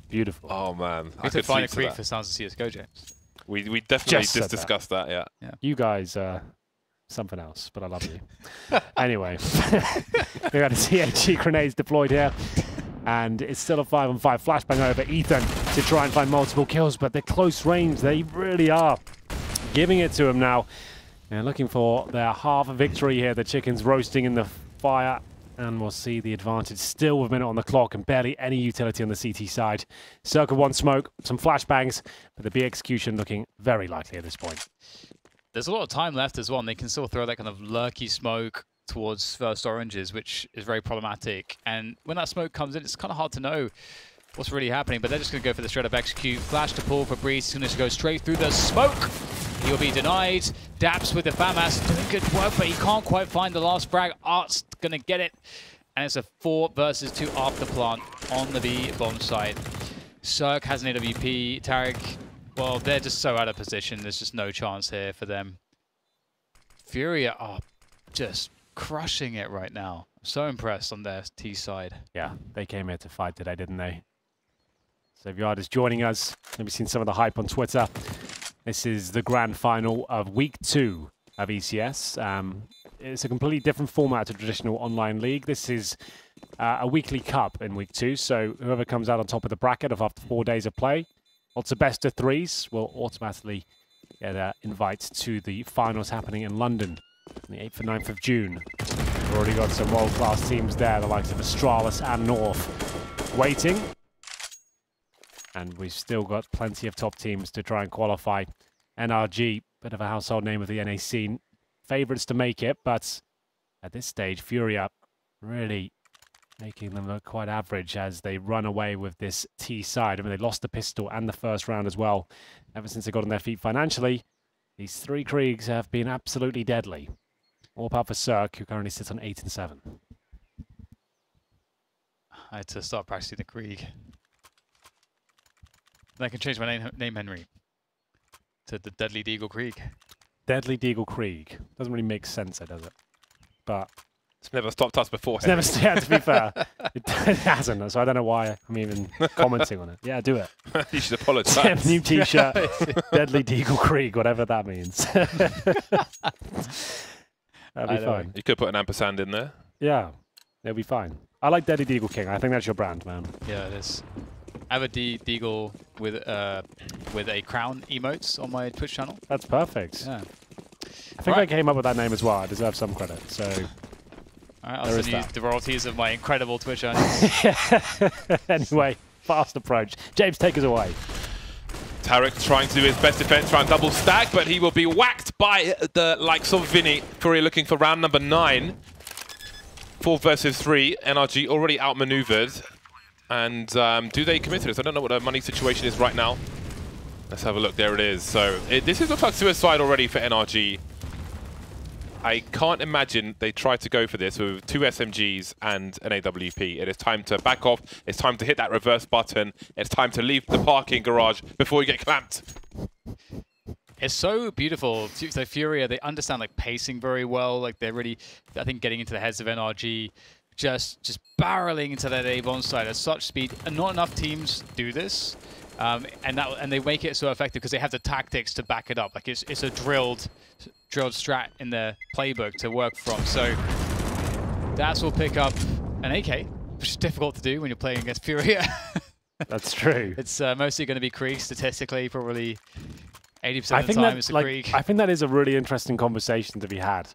Beautiful. Oh man, We could find a Krieg for Sounds of CSGO, James. We definitely Just discussed that. Yeah. You guys something else, but I love you. Anyway, we got a CHG grenades deployed here, and it's still a 5-on-5 flashbang over Ethan to try and find multiple kills, but they're close range. They really are giving it to him now. They're looking for their half victory here. The chicken's roasting in the fire, and we'll see the advantage still with a minute on the clock and barely any utility on the CT side. Circle 1 smoke, some flashbangs, but the B execution looking very likely at this point. There's a lot of time left as well, and they can still throw that kind of lurky smoke towards first oranges, which is very problematic. And when that smoke comes in, it's kind of hard to know what's really happening, but they're just going to go for the straight up execute. Flash to pull for Breeze. He's going to go straight through the smoke. He will be denied. Daps with the FAMAS doing good work, but he can't quite find the last frag. Art's going to get it. And it's a 4 versus 2 after plant on the B bomb site. Cirque has an AWP. Tarek, well, they're just so out of position. There's just no chance here for them. Furia are just crushing it right now. I'm so impressed on their T side. Yeah, they came here to fight today, didn't they? So if you are just joining us, maybe seen some of the hype on Twitter. This is the grand final of week 2 of ECS. It's a completely different format to traditional online league. This is a weekly cup in week 2. So whoever comes out on top of the bracket after 4 days of play, lots of best of 3s, will automatically get an invite to the finals happening in London on the 8th and 9th of June. We've already got some world-class teams there, the likes of Astralis and North, waiting. And we've still got plenty of top teams to try and qualify. NRG, bit of a household name of the NA scene. Favourites to make it, but at this stage, Furia really making them look quite average as they run away with this T side. I mean, they lost the pistol and the first round as well. Ever since they got on their feet financially, these 3 Kriegs have been absolutely deadly. All power for Cirque, who currently sits on 8 and 7. I had to start practicing the Krieg. And I can change my name, Henry, to the Deadly Deagle Krieg. Deadly Deagle Krieg. Doesn't really make sense, does it? But It's never stopped us before. it's never, yeah, to be fair, it hasn't. So I don't know why I'm even commenting on it. Yeah, do it. You should apologise. New T-shirt, Deadly Deagle Krieg, whatever that means. That'll be fine. You could put an ampersand in there. Yeah, it'll be fine. I like Deadly Deagle King. I think that's your brand, man. Yeah, it is. I have a Deagle with a crown emotes on my Twitch channel. That's perfect. Yeah. I think I came up with that name as well. I deserve some credit. So, all right, I'll send you the royalties of my incredible Twitch channel. Anyway, fast approach. James, take us away. Tarek trying to do his best defense round double stack, but he will be whacked by the likes of Vinny. Furia looking for round number 9. 4 versus 3. NRG already outmaneuvered. And do they commit to this? I don't know what their money situation is right now. Let's have a look. There it is. So this looks like suicide already for NRG. I can't imagine they try to go for this with 2 SMGs and an AWP. It is time to back off. It's time to hit that reverse button. It's time to leave the parking garage before you get clamped. It's so beautiful. So Furia, they understand like pacing very well. Like they're really, I think, getting into the heads of NRG, just barreling into that A bomb site at such speed. And not enough teams do this, and they make it so effective because they have the tactics to back it up. Like it's a drilled strat in their playbook to work from. So Das will pick up an AK, which is difficult to do when you're playing against Furia. That's true. It's mostly going to be Krieg statistically, probably 80% of the time it's a Krieg. I think that is a really interesting conversation to be had.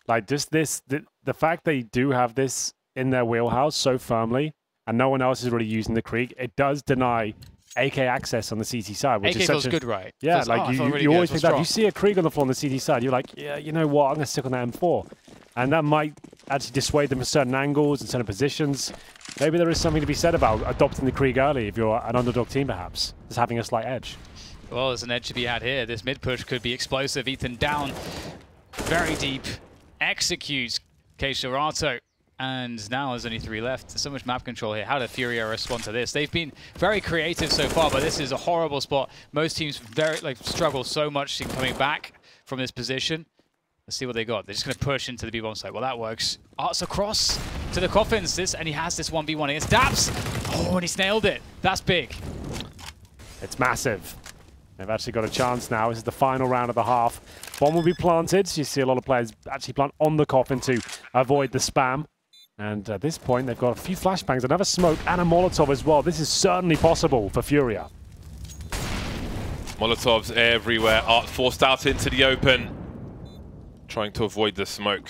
Like just the fact they do have this in their wheelhouse so firmly, and no one else is really using the Krieg, it does deny AK access on the CT side, which AK is feels good, right? Yeah, feels, like you always think that. If you see a Krieg on the floor on the CT side, you're like, yeah, you know what, I'm going to stick on that M4. And that might actually dissuade them from certain angles and certain positions. Maybe there is something to be said about adopting the Krieg early if you're an underdog team, perhaps. Just having a slight edge. Well, there's an edge to be had here. This mid push could be explosive. Ethan down very deep. Executes Keishirato. And now there's only 3 left. There's so much map control here. How did Furia respond to this? They've been very creative so far, but this is a horrible spot. Most teams struggle so much in coming back from this position. Let's see what they got. They're just going to push into the B-bomb site. Well, that works. Arts across to the coffins. And he has this 1v1 against Daps. Oh, and he's nailed it. That's big. It's massive. They've actually got a chance now. This is the final round of the half. Bomb will be planted. You see a lot of players actually plant on the coffin to avoid the spam. And at this point, they've got a few flashbangs, another smoke, and a Molotov as well. This is certainly possible for Furia. Molotovs everywhere. Art forced out into the open. Trying to avoid the smoke.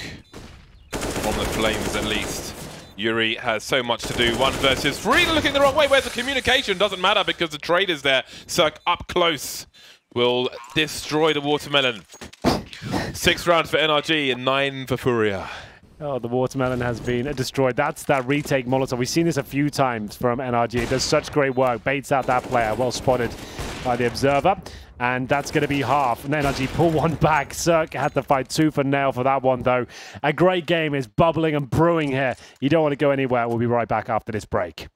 From the flames, at least. Yuri has so much to do. 1 versus 3. Looking the wrong way. Where's the communication? Doesn't matter because the trade is there. Cirque up close will destroy the watermelon. 6 rounds for NRG and 9 for Furia. Oh, the watermelon has been destroyed. That's that retake Molotov. We've seen this a few times from NRG. It does such great work. Baits out that player. Well spotted by the observer. And that's going to be half. And NRG pull 1 back. Cirque had to fight tooth and nail for that one, though. A great game is bubbling and brewing here. You don't want to go anywhere. We'll be right back after this break.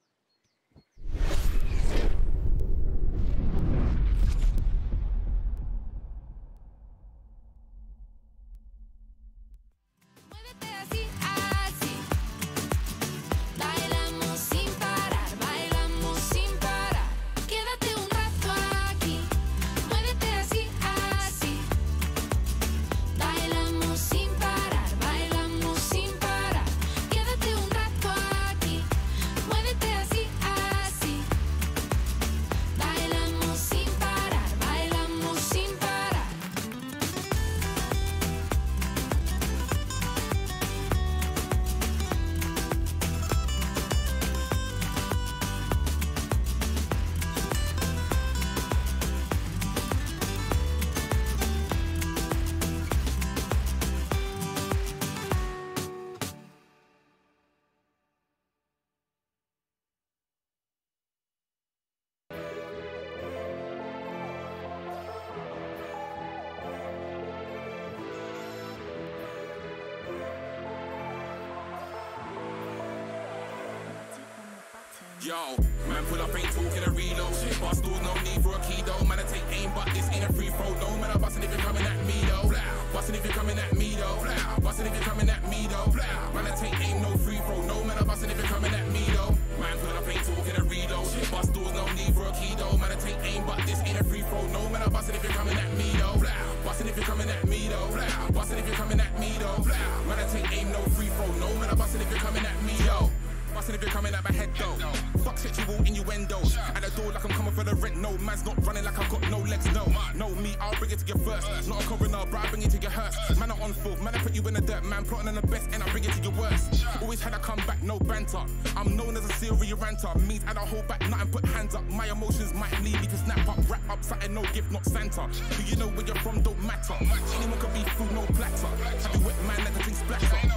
Yo, man, pull up, ain't talking a reload. Bust doors, no need for a key though. Man, I take aim, but this ain't a free throw. No, man, I'm busting if you're coming at me though. Busting if you're coming at me though. Busting if you're coming at me though. Man, I take aim, no free throw. No, man, I'm busting if you're coming at me though. Man, pull up, ain't talking a reload. Bust doors, no need for a key though. Man, I take aim, but this ain't a free throw. No, man, I'm busting if you're coming at me though. Busting if you're coming at me though. Busting if you're coming at me though. Man, I take aim, no free throw. No, man, I'm busting if you're coming at me though. Busting if you're coming at my head though. Fuck sexual innuendos. At the door like I'm coming for the rent. No, man's not running like I've got no legs. No, me, I'll bring it to you first. Not a coroner, but I bring it to your hearse. Man, I'm on fourth, man, I put you in the dirt. Man, plotting on the best, and I bring it to your worst. Always had a comeback, no banter. I'm known as a serial ranter. Means I don't hold back, nothing put hands up. My emotions might need me to snap up, wrap up something, no gift, not Santa. Do you know where you're from? Don't matter. Anyone can be food, no platter. Have you wet man, let the thing splatter.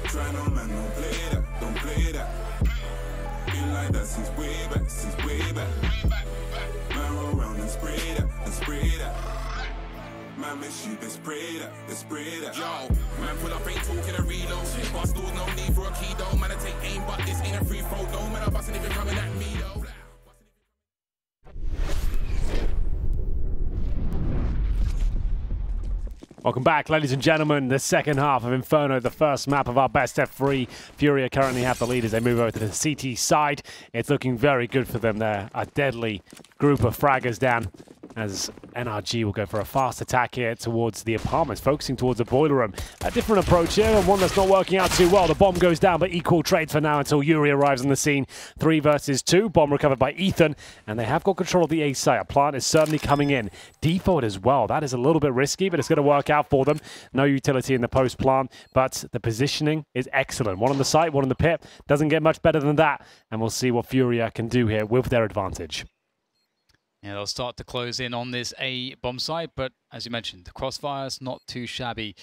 Try no man, don't play that, don't play that. Been like that since way back, Man, roll around and spray that, Man, let's shoot, let's spray that, let's spray that. Yo, man, pull up, ain't talking a reload. Boss dudes, no need for a key, though. Man, I take aim, but this ain't a free throw. Don't matter, bustin' if you're coming at me, though. Welcome back, ladies and gentlemen. The second half of Inferno, the first map of our best F3. Furia currently have the lead as they move over to the CT side. It's looking very good for them there. A deadly group of fraggers down as NRG will go for a fast attack here towards the apartments, focusing towards the boiler room. A different approach here, and one that's not working out too well. The bomb goes down, but equal trade for now until Yuri arrives on the scene. 3 versus 2. Bomb recovered by Ethan, and they have got control of the A site. A plant is certainly coming in. Default as well. That is a little bit risky, but it's going to work out for them. No utility in the post plant, but the positioning is excellent. One on the site, one on the pit. Doesn't get much better than that, and we'll see what Furia can do here with their advantage. Yeah, they'll start to close in on this A bomb site, but as you mentioned, the crossfire's not too shabby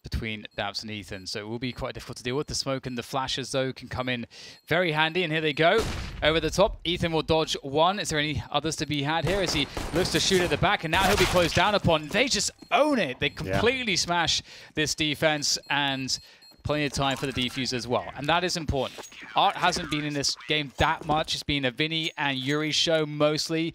between Dabs and Ethan, so it will be quite difficult to deal with. The smoke and the flashes, though, can come in very handy, and here they go. Over the top, Ethan will dodge one. Is there any others to be had here as he looks to shoot at the back, and now he'll be closed down upon. They just own it. They completely smash this defense, and plenty of time for the defuse as well. And that is important. Art hasn't been in this game that much. It's been a Vinny and Yuri show mostly.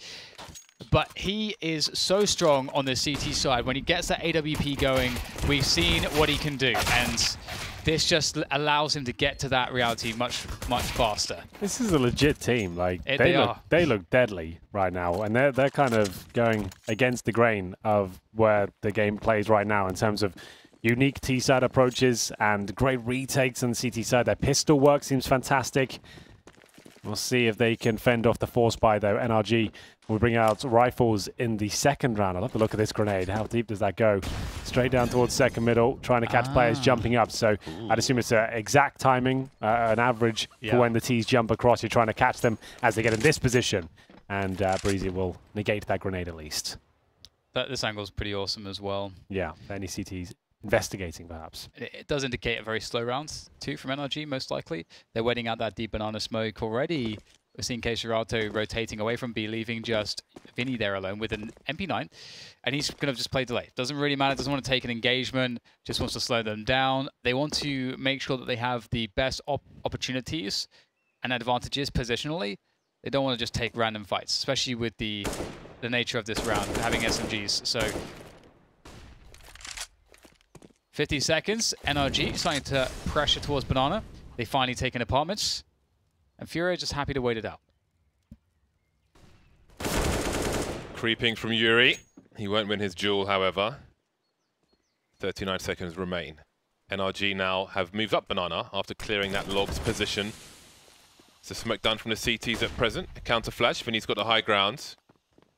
But he is so strong on the CT side. When he gets that AWP going, we've seen what he can do. And this just allows him to get to that reality much, much faster. This is a legit team. Like they look deadly right now, and they're kind of going against the grain of where the game plays right now in terms of unique T-side approaches and great retakes on the CT side. Their pistol work seems fantastic. We'll see if they can fend off the force buy, though. NRG will bring out rifles in the second round. I love the look of this grenade. How deep does that go? Straight down towards second middle, trying to catch players jumping up. So I'd assume it's an exact timing, an average for when the T's jump across. You're trying to catch them as they get in this position. And Breezy will negate that grenade at least. This angle's pretty awesome as well. Yeah, any CTs investigating, perhaps. It does indicate a very slow round, too, from NRG, most likely. They're waiting out that deep banana smoke already. We're seeing Keisarato rotating away from B, leaving just Vinny there alone with an MP9. And he's going to just play delay. Doesn't really matter, doesn't want to take an engagement, just wants to slow them down. They want to make sure that they have the best opportunities and advantages positionally. They don't want to just take random fights, especially with the nature of this round, having SMGs. So 50 seconds, NRG starting to pressure towards Banana. They finally take in apartments. And Furia just happy to wait it out. Creeping from Yuri. He won't win his duel, however. 39 seconds remain. NRG now have moved up Banana after clearing that log's position. So smoke done from the CTs at present. A counter flash, Vinny's got the high ground.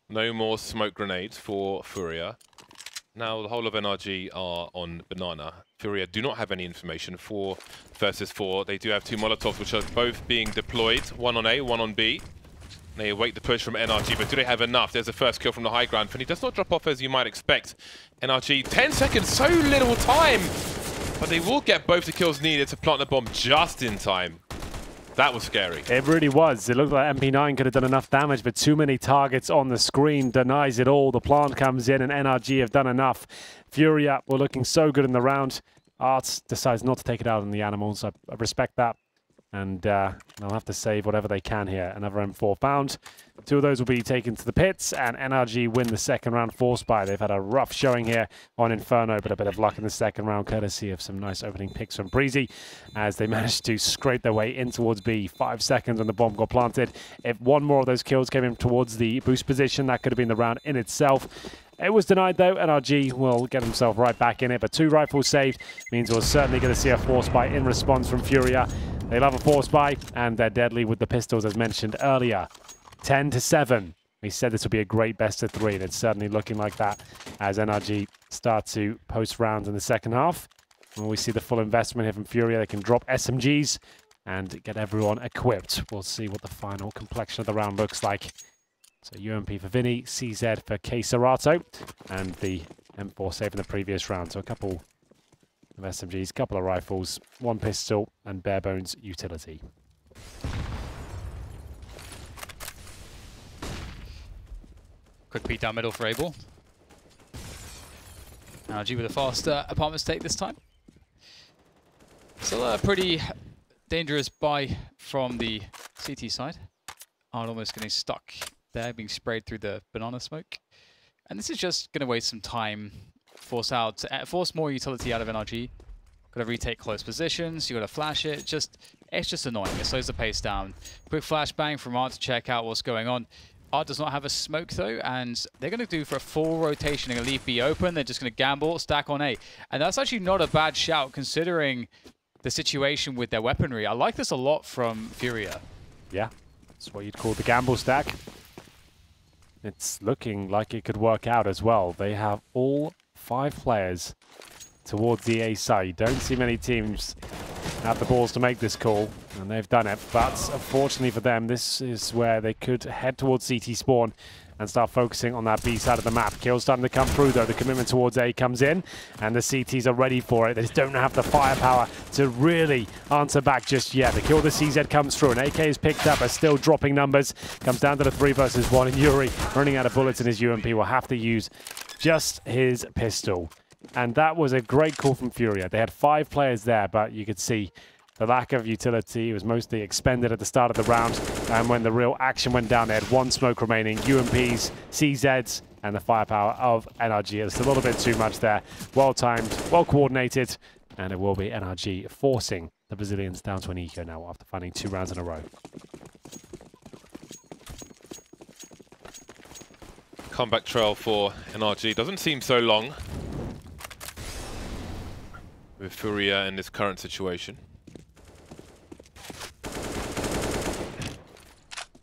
No more smoke grenades for Furia. Now the whole of NRG are on Banana. Furia do not have any information. 4 versus 4. They do have 2 Molotovs, which are both being deployed. One on A, one on B. They await the push from NRG, but do they have enough? There's the first kill from the high ground. Finny does not drop off as you might expect. NRG, 10 seconds, so little time! But they will get both the kills needed to plant the bomb just in time. That was scary. It really was. It looked like MP9 could have done enough damage, but too many targets on the screen denies it all. The plant comes in, and NRG have done enough. Furia were looking so good in the round. Arts decides not to take it out on the animals. I respect that. And they'll have to save whatever they can here. Another M4 found. 2 of those will be taken to the pits, and NRG win the second round force buy. They've had a rough showing here on Inferno, but a bit of luck in the second round, courtesy of some nice opening picks from Breezy, as they managed to scrape their way in towards B. 5 seconds when the bomb got planted. If one more of those kills came in towards the boost position, that could have been the round in itself. It was denied, though. NRG will get himself right back in it, but 2 rifles saved means we're certainly going to see a force buy in response from Furia. They love a force buy, and they're deadly with the pistols, as mentioned earlier. 10-7. We said this would be a great best of 3, and it's certainly looking like that as NRG start to post rounds in the second half. When we see the full investment here from Furia, they can drop SMGs and get everyone equipped. We'll see what the final complexion of the round looks like. So UMP for Vinny, CZ for Keisarato, and the M4 save in the previous round. So a couple of SMGs, a couple of rifles, 1 pistol, and bare bones utility. Quick peek down middle for Abel. NRG with a faster apartment stake this time. Still a pretty dangerous buy from the CT side. Ard almost getting stuck there, being sprayed through the banana smoke. And this is just going to waste some time, force more utility out of NRG. Got to retake close positions, you got to flash it. It's just annoying. It slows the pace down. Quick flashbang from Ard to check out what's going on. Ard does not have a smoke though, and they're going to do for a full rotation. They're going to leave B open. They're just going to gamble, stack on A. And that's actually not a bad shout considering the situation with their weaponry. I like this a lot from Furia. Yeah, that's what you'd call the gamble stack. It's looking like it could work out as well. They have all 5 players towards the A side. Don't see many teams have the balls to make this call, and they've done it. But unfortunately for them, this is where they could head towards CT spawn and start focusing on that B side of the map. Kills starting to come through though. The commitment towards A comes in, and the CTs are ready for it. They just don't have the firepower to really answer back just yet. The kill the CZ comes through, and AK is picked up, but still dropping numbers. Comes down to the 3 versus 1, and Yuri, running out of bullets in his UMP, will have to use just his pistol. And that was a great call from Furia. They had 5 players there, but you could see the lack of utility. It was mostly expended at the start of the round, and when the real action went down, they had 1 smoke remaining. UMPs, CZs, and the firepower of NRG. It's a little bit too much there. Well timed, well coordinated, and it will be NRG forcing the Brazilians down to an eco now after finding 2 rounds in a row. Comeback trail for NRG doesn't seem so long with Furia in this current situation.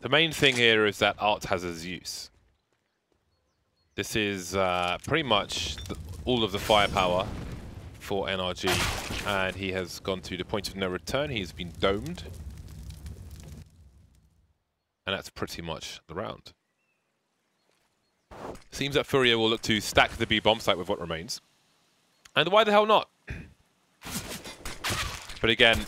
The main thing here is that Art has a Zeus. This is pretty much all of the firepower for NRG, and he has gone to the point of no return. He's been domed, and that's pretty much the round. Seems that Furia will look to stack the B bomb site with what remains. And why the hell not? But again,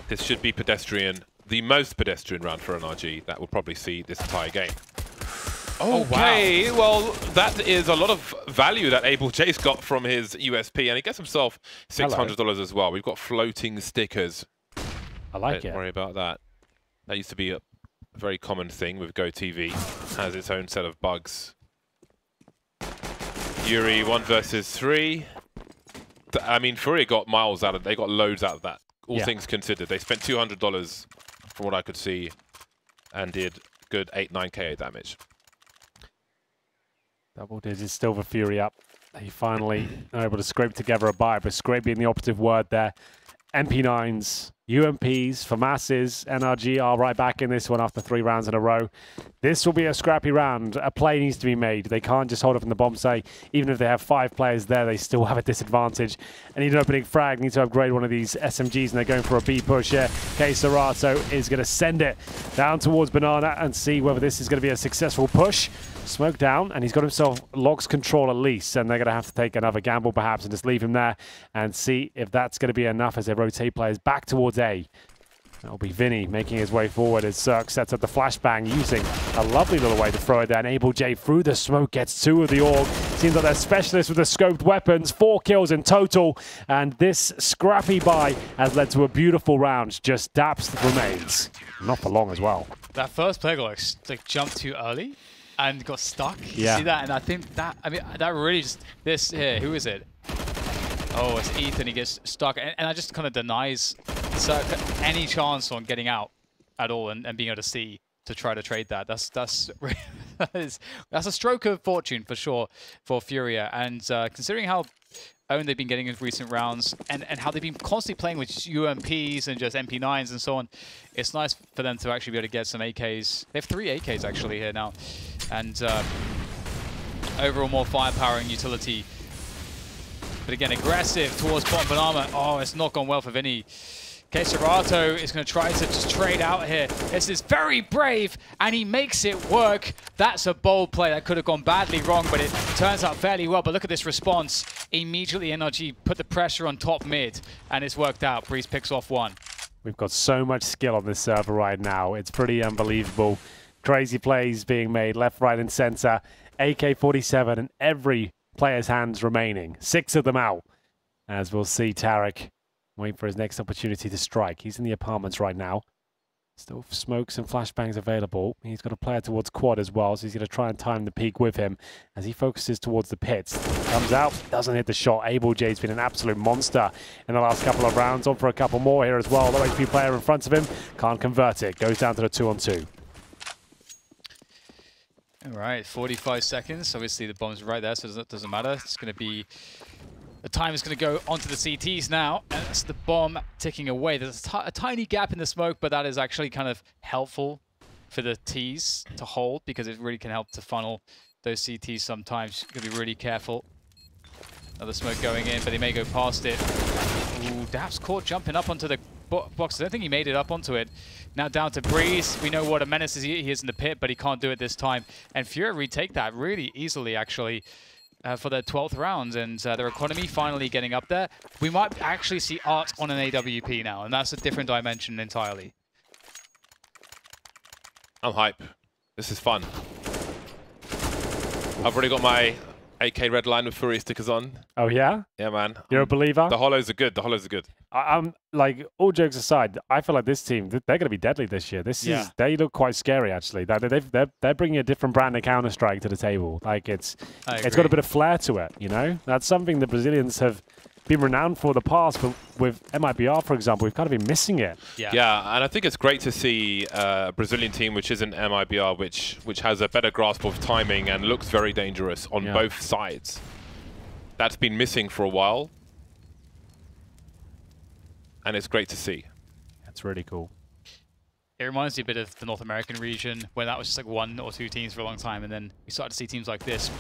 this should be pedestrian. The most pedestrian round for NRG that will probably see this entire game. Okay, wow. Well, that is a lot of value that Abel Jace got from his USP, and he gets himself $600 as well. We've got floating stickers. I like it. Don't worry about that. That used to be a very common thing with GoTV. Has its own set of bugs. Yuri 1 versus 3. I mean, Furia got miles out of it. They got loads out of that. All things considered, they spent $200 from what I could see, and did good 8-9k damage. Double digits still for Fury up. They finally are able to scrape together a buy, but scrape being the operative word there. MP9s, UMPs, FAMASs, NRG are right back in this one after 3 rounds in a row. This will be a scrappy round. A play needs to be made. They can't just hold up in the bomb site. Even if they have 5 players there, they still have a disadvantage. And need an opening frag, need to upgrade one of these SMGs, and they're going for a B push here. K Serato is going to send it down towards Banana and see whether this is going to be a successful push. Smoke down, and he's got himself Lock's control at least, and they're going to have to take another gamble perhaps and just leave him there and see if that's going to be enough as they rotate players back towards A. That'll be Vinny making his way forward as Cirque sets up the flashbang, using a lovely little way to throw it there. And Abel J through the smoke gets 2 of the org. Seems like they're specialists with the scoped weapons. 4 kills in total. And this scrappy buy has led to a beautiful round. Just Daps remains. Not for long as well. That first player got like jumped too early and got stuck. You see that? And I think that, I mean, that really just, this here, who is it? Oh, it's Ethan. He gets stuck. And that just kind of denies any chance on getting out at all and being able to see to try to trade that. That's a stroke of fortune for sure for Furia. And considering how owned they've been getting in recent rounds and how they've been constantly playing with UMPs and just MP9s and so on, it's nice for them to actually be able to get some AKs. They have 3 AKs actually here now. And overall more firepower and utility. But again, aggressive towards bottom banana. Oh, it's not gone well for Vinny. Okay, Serato is going to try to just trade out here. This is very brave, and he makes it work. That's a bold play. That could have gone badly wrong, but it turns out fairly well. But look at this response. Immediately, NRG put the pressure on top mid, and it's worked out. Breeze picks off 1. We've got so much skill on this server right now. It's pretty unbelievable. Crazy plays being made left, right, and center. AK-47 in every players' hands remaining. 6 of them out. As we'll see Tarek wait for his next opportunity to strike. He's in the apartments right now. Still smokes and flashbangs available. He's got a player towards quad as well, so he's going to try and time the peak with him as he focuses towards the pits. Comes out, doesn't hit the shot. AbleJ's been an absolute monster in the last couple of rounds. On for a couple more here as well. Low HP player in front of him. Can't convert it. Goes down to the 2-on-2. All right, 45 seconds. Obviously, the bomb's right there, so it doesn't matter. It's going to be... The time is going to go onto the CTs now, and that's the bomb ticking away. There's a tiny gap in the smoke, but that is actually kind of helpful for the Ts to hold because it really can help to funnel those CTs sometimes. You've got to be really careful. Another smoke going in, but he may go past it. Ooh, Dapp's caught jumping up onto the box. I don't think he made it up onto it. Now down to Breeze. We know what a menace he is in the pit, but he can't do it this time. And Furia retake that really easily, actually. For their 12th round, and their economy finally getting up there. We might actually see Art on an AWP now, and that's a different dimension entirely. I'm hype. This is fun. I've already got my AK red line with Furia stickers on. Oh, yeah? Yeah, man. You're a believer? The hollows are good. The hollows are good. I'm like, all jokes aside, I feel like this team, they're going to be deadly this year. They look quite scary, actually. They're bringing a different brand of Counter-Strike to the table. Like, it's got a bit of flair to it, you know? That's something the Brazilians have been renowned for in the past, but with MIBR, for example, we've kind of been missing it. Yeah, and I think it's great to see a Brazilian team which isn't MIBR, which has a better grasp of timing and looks very dangerous on both sides. That's been missing for a while. And it's great to see. That's really cool. It reminds me a bit of the North American region, where that was just like 1 or 2 teams for a long time, and then we started to see teams like this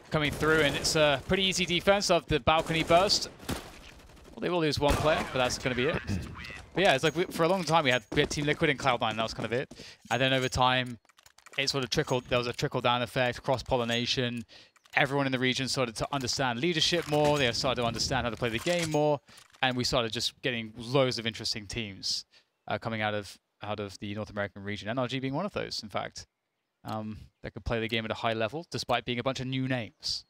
coming through, and it's a pretty easy defense of the balcony burst. Well, they will lose 1 player, but that's going to be it. But yeah, it's like for a long time we had Team Liquid and Cloud9, and that was kind of it. And then over time, it sort of trickled. There was a trickle-down effect, cross-pollination. Everyone in the region started to understand leadership more. They started to understand how to play the game more. And we started just getting loads of interesting teams coming out of the North American region. NRG being one of those, in fact, that could play the game at a high level, despite being a bunch of new names.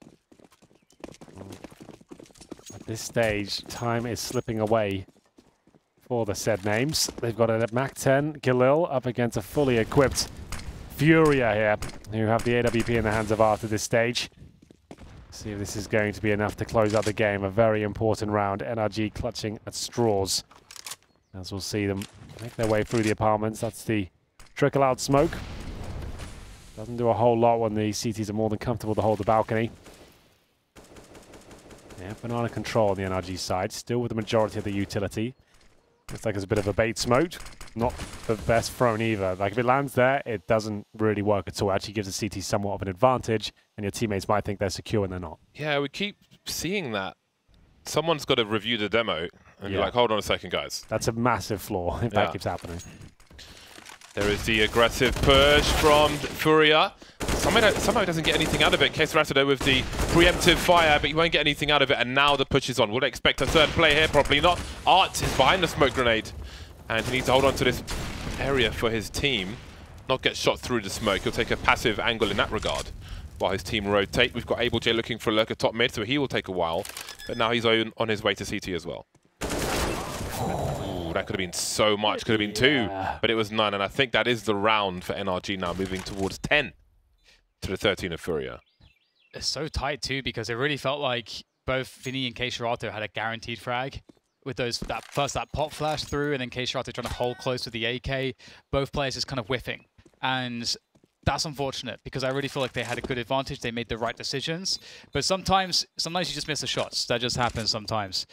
At this stage, time is slipping away for the said names. They've got a MAC-10 Galil up against a fully equipped Furia here, who have the AWP in the hands of Art at this stage. See if this is going to be enough to close out the game. A very important round. NRG clutching at straws. As we'll see them make their way through the apartments. That's the trickle out smoke. Doesn't do a whole lot when the CTs are more than comfortable to hold the balcony. Yeah, banana control on the NRG side. Still with the majority of the utility. Looks like it's a bit of a bait smoke. Not the best thrown either. Like if it lands there, it doesn't really work at all. It actually gives the CT somewhat of an advantage, and your teammates might think they're secure when they're not. Yeah, we keep seeing that. Someone's got to review the demo, and you're like, hold on a second, guys. That's a massive flaw if that keeps happening. There is the aggressive push from Furia. Somehow he doesn't get anything out of it. Kesratodo with the preemptive fire, but he won't get anything out of it, and now the push is on. Would expect a third play here, probably not. Art is behind the smoke grenade, and he needs to hold on to this area for his team. Not get shot through the smoke. He'll take a passive angle in that regard while his team rotate. We've got AbleJ looking for a lurker top mid, so he will take a while, but now he's on his way to CT as well. That could have been so much, could have been 2, but it was none, and I think that is the round for NRG now, moving towards 10 to the 13 of Furia. It's so tight too, because it really felt like both Vinny and Kesratodo had a guaranteed frag with those that pop flash through, and then Kesratodo trying to hold close with the AK. Both players just kind of whiffing, and that's unfortunate because I really feel like they had a good advantage. They made the right decisions, but sometimes you just miss the shots. That just happens sometimes.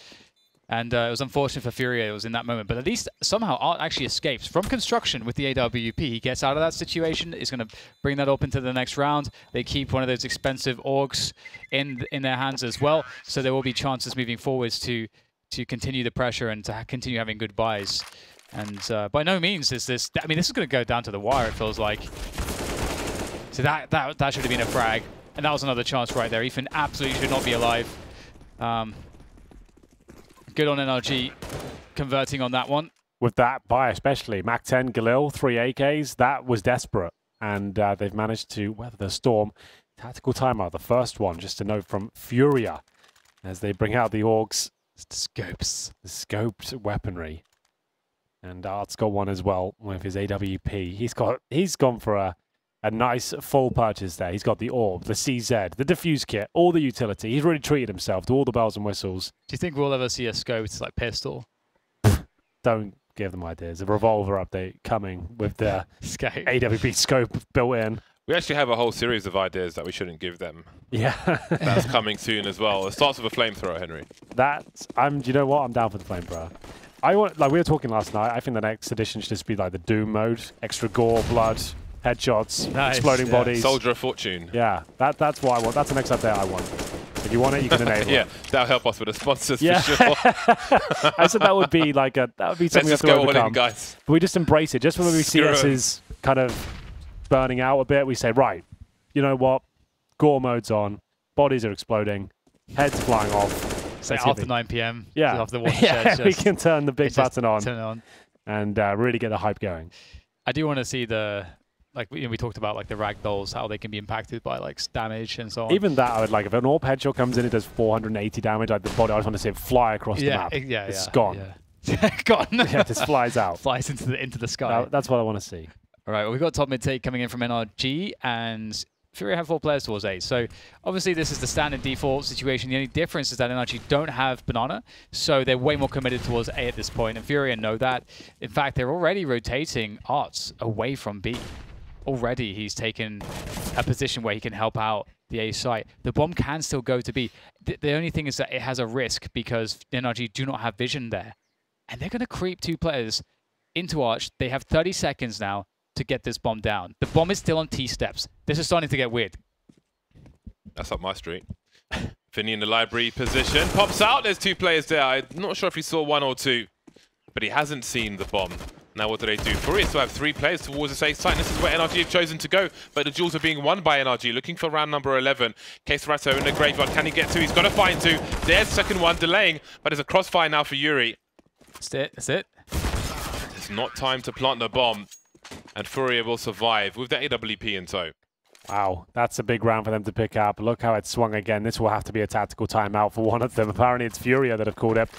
And it was unfortunate for Furia, it was in that moment. But at least somehow Art actually escapes from construction with the AWP. He gets out of that situation. He's going to bring that up into the next round. They keep one of those expensive AUGs in their hands as well. So there will be chances moving forwards to continue the pressure and to continue having good buys. And by no means is this... I mean, this is going to go down to the wire, it feels like. So that should have been a frag. And that was another chance right there. Ethan absolutely should not be alive. Good on NRG converting on that one. With that buy especially, MAC-10, Galil, 3 AKs, that was desperate. And they've managed to weather the storm Tactical timeout, the first one, just a note from Furia as they bring out the Augs. Scopes. The scoped weaponry. And Art's got one as well with his AWP. He's gone for a nice full purchase there. He's got the Orb, the CZ, the Diffuse Kit, all the utility. He's really treated himself to all the bells and whistles. Do you think we'll ever see a scoped like pistol? Don't give them ideas. A Revolver update coming with the Scope. AWP scope built in. We actually have a whole series of ideas that we shouldn't give them. Yeah. That's coming soon as well. It starts with a flamethrower, Henry. Do you know what? I'm down for the flamethrower. I want, like we were talking last night, I think the next edition should just be like the Doom mode. Extra gore, blood, headshots, nice, exploding bodies. Soldier of Fortune. Yeah, that's what I want. That's the next update I want. If you want it, you can enable yeah, it. that'll help us with the sponsors for sure. I said that would be like something Let's we have just to go overcome. all in, guys. But we just embrace it. Just when we see Screw us 'em. is kind of burning out a bit, we say, right, you know what? Gore mode's on. Bodies are exploding. Heads flying off. Say after 9 p.m. Yeah, After the watershed, we can turn the big button on, turn it on and really get the hype going. I do want to see the, like we talked about, like the ragdolls, how they can be impacted by like damage and so on. Even that, I would like if an AWP headshot comes in, it does 480 damage. Like the body, I just want to see it fly across the map. It's gone. Yeah. Gone. Yeah, it just flies out. Flies into the sky. That's what I want to see. All right, well, we've got top mid take coming in from NRG, and Furia have 4 players towards A. So obviously this is the standard default situation. The only difference is that NRG don't have Banana, so they're way more committed towards A at this point, and Furia know that. In fact, they're already rotating Arts away from B. Already he's taken a position where he can help out the A site. The bomb can still go to B. The only thing is that it has a risk because NRG do not have vision there. And they're going to creep 2 players into Arch. They have 30 seconds now to get this bomb down. The bomb is still on T steps. This is starting to get weird. That's up my street. Finny in the library position. Pops out. There's 2 players there. I'm not sure if he saw 1 or 2, but he hasn't seen the bomb. Now what do they do? Furia still have 3 players towards the safe site. This is where NRG have chosen to go, but the duels are being won by NRG. Looking for round number 11. Case Ratto in the graveyard. Can he get 2? He's got to find 2. There's second one delaying, but there's a crossfire now for Yuri. That's it. That's it. It's not time to plant the bomb, and Furia will survive with the AWP in tow. Wow, that's a big round for them to pick up. Look how it swung again. This will have to be a tactical timeout for one of them. Apparently it's Furia that have called it.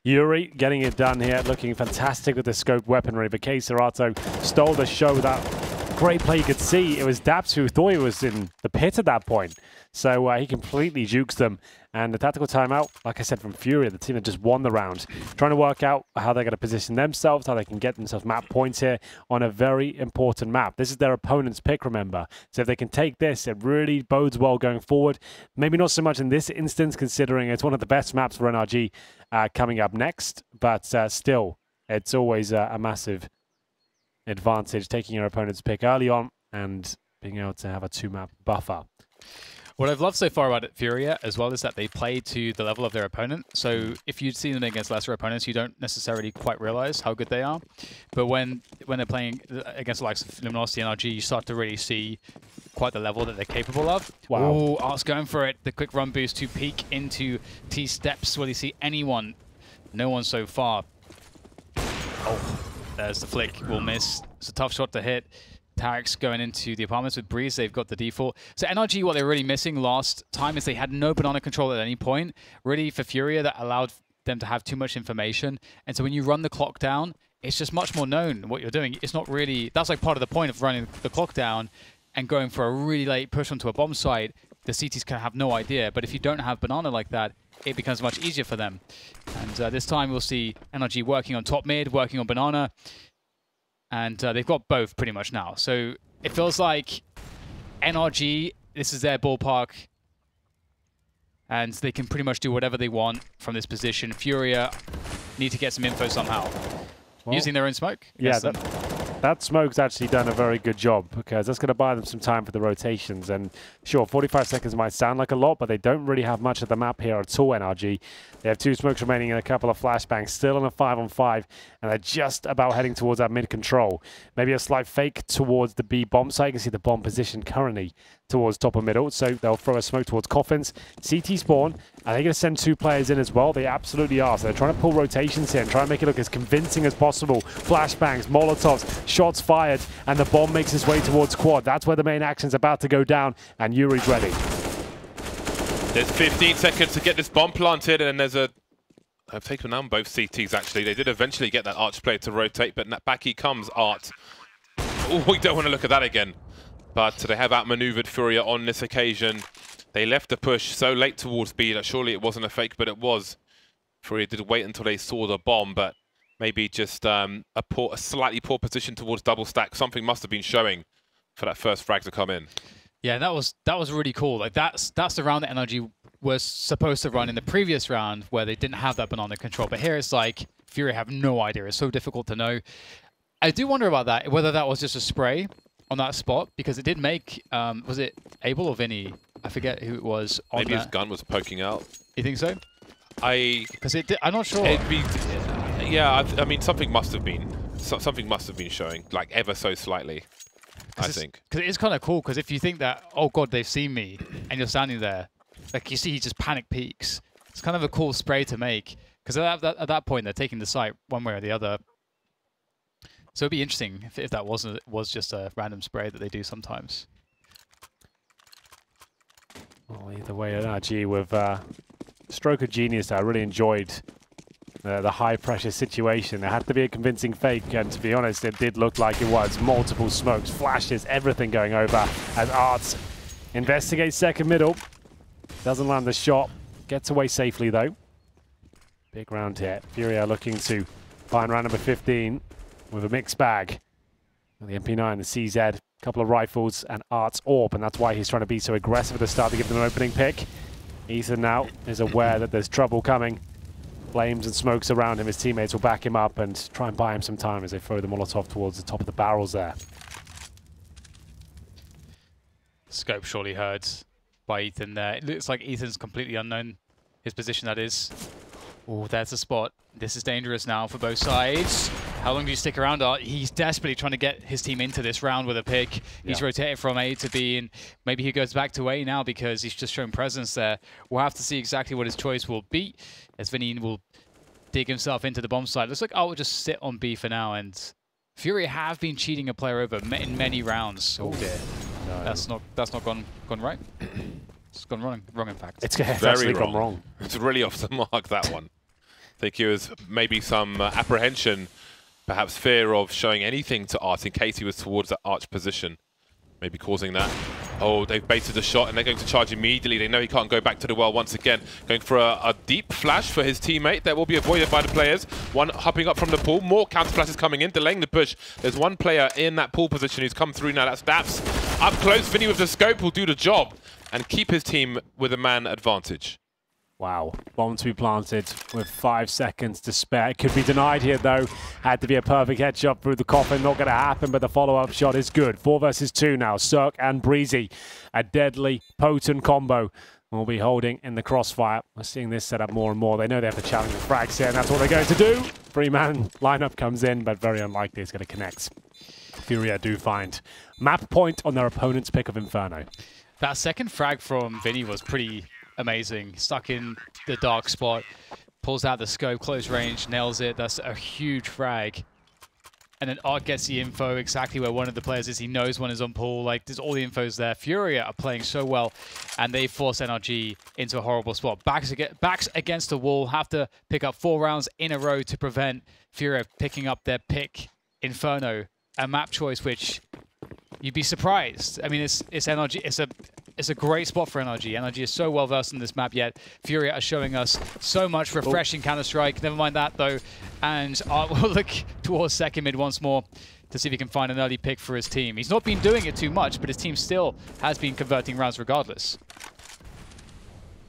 Yuri getting it done here, looking fantastic with the scoped weaponry. But Serato stole the show with that great play. You could see it was Daps who thought he was in the pit at that point. So he completely jukes them. And the tactical timeout, like I said, from Furia, the team that just won the round, trying to work out how they're going to position themselves, how they can get themselves map points here on a very important map. This is their opponent's pick, remember. So if they can take this, it really bodes well going forward. Maybe not so much in this instance, considering it's one of the best maps for NRG coming up next. But still, it's always a massive advantage taking your opponent's pick early on and being able to have a 2-map buffer. What I've loved so far about Furia as well is that they play to the level of their opponent. So if you see them against lesser opponents, you don't necessarily quite realize how good they are. But when they're playing against the likes of Luminosity and NRG, you start to really see quite the level that they're capable of. Wow. Oh, Art's going for it. The quick run boost to peek into T steps. Will he see anyone? No one so far. Oh, there's the flick. Will miss. It's a tough shot to hit. Tarek's going into the apartments with Breeze. They've got the default. So NRG, what they're really missing last time is they had no banana control at any point. Really, for Furia, that allowed them to have too much information. And so when you run the clock down, it's just much more known what you're doing. It's not really... That's like part of the point of running the clock down and going for a really late push onto a bomb site. The CTs can have no idea. But if you don't have banana like that, it becomes much easier for them. And this time we'll see NRG working on top mid, working on banana. And they've got both pretty much now. So it feels like NRG, this is their ballpark. And they can pretty much do whatever they want from this position. Furia need to get some info somehow. Well, using their own smoke. Yeah, that smoke's actually done a very good job because that's going to buy them some time for the rotations. And sure, 45 seconds might sound like a lot, but they don't really have much of the map here at all, NRG. They have 2 smokes remaining and a couple of flashbangs, still on a 5-on-5, and they're just about heading towards that mid-control. Maybe a slight fake towards the B bomb site. You can see the bomb position currently towards top of middle, so they'll throw a smoke towards coffins. CT spawn, are they going to send 2 players in as well? They absolutely are. So they're trying to pull rotations here and try and make it look as convincing as possible. Flashbangs, Molotovs, shots fired, and the bomb makes its way towards quad. That's where the main action's about to go down, and Yuri's ready. There's 15 seconds to get this bomb planted, and there's a... I've taken down both CTs, actually. They did eventually get that Arch player to rotate, but back he comes, Art. Oh, we don't want to look at that again. But they have outmaneuvered Furia on this occasion. They left the push so late towards B that surely it wasn't a fake, but it was. Furia did wait until they saw the bomb, but maybe just a slightly poor position towards double stack. Something must have been showing for that first frag to come in. Yeah, that was really cool. Like that's the round that NRG was supposed to run in the previous round where they didn't have that banana control. But here it's like Furia have no idea. It's so difficult to know. I do wonder about that, whether that was just a spray on that spot, because it did make, was it Abel or Vinny? I forget who it was. Maybe his gun was poking out. You think so? Because it did, I'm not sure. Yeah, I mean, something must have been showing, like ever so slightly. I think. Because it is kind of cool, because if you think that, oh god, they've seen me, and you're standing there, like you see he just panic peeks. It's kind of a cool spray to make, because at that point they're taking the site one way or the other. So it'd be interesting if that was just a random spray that they do sometimes. Well, either way, NRG with stroke of genius. I really enjoyed the high-pressure situation. There had to be a convincing fake, and to be honest, it did look like it was. Multiple smokes, flashes, everything going over as Arts investigates second middle. Doesn't land the shot. Gets away safely, though. Big round here. Furia looking to find round number 15 with a mixed bag. The MP9, the CZ, a couple of rifles, and Arts AWP, and that's why he's trying to be so aggressive at the start to give them an opening pick. Ethan now is aware that there's trouble coming. Flames and smokes around him. His teammates will back him up and try and buy him some time as they throw the Molotov towards the top of the barrels there. Scope surely heard by Ethan there. It looks like Ethan's completely unknown, his position that is. Oh, there's a spot. This is dangerous now for both sides. How long do you stick around? He's desperately trying to get his team into this round with a pick. He's rotated from A to B, and maybe he goes back to A now because he's just shown presence there. We'll have to see exactly what his choice will be, as Vinny will dig himself into the bomb site. Looks like we'll just sit on B for now, and Furia have been cheating a player over in many rounds. Oh dear. No. That's not gone right. It's gone wrong in fact. It's very gone wrong. It's really off the mark, that one. I think it was maybe some apprehension, perhaps fear of showing anything to Art in case he was towards that arch position. Maybe causing that. Oh, they've baited the shot and they're going to charge immediately. They know he can't go back to the well once again. Going for a deep flash for his teammate. That will be avoided by the players. One hopping up from the pool. More counter flashes coming in, delaying the push. There's one player in that pool position who's come through now. That's Daps. Up close, Vinny with the scope will do the job and keep his team with a man advantage. Wow, bomb to be planted with 5 seconds to spare. It could be denied here, though. Had to be a perfect headshot through the coffin. Not going to happen, but the follow-up shot is good. 4 versus 2 now. Cirque and Breezy. A deadly, potent combo will be holding in the crossfire. We're seeing this set up more and more. They know they have to challenge the frags here, and that's what they're going to do. 3-man lineup comes in, but very unlikely it's going to connect. Furia do find map point on their opponent's pick of Inferno. That second frag from Vinny was pretty amazing. Stuck in the dark spot, pulls out the scope, close range, nails it. That's a huge frag. And then Art gets the info exactly where one of the players is. He knows one is on pool. Like, there's all the infos there. Furia are playing so well, and they force NRG into a horrible spot. Backs against the wall, have to pick up 4 rounds in a row to prevent Furia picking up their pick, Inferno. A map choice which you'd be surprised. I mean, it's NRG. It's a great spot for NRG. NRG is so well versed in this map, yet Furia are showing us so much refreshing Counter-Strike. Never mind that, though. And Art will look towards second mid once more to see if he can find an early pick for his team. He's not been doing it too much, but his team still has been converting rounds regardless.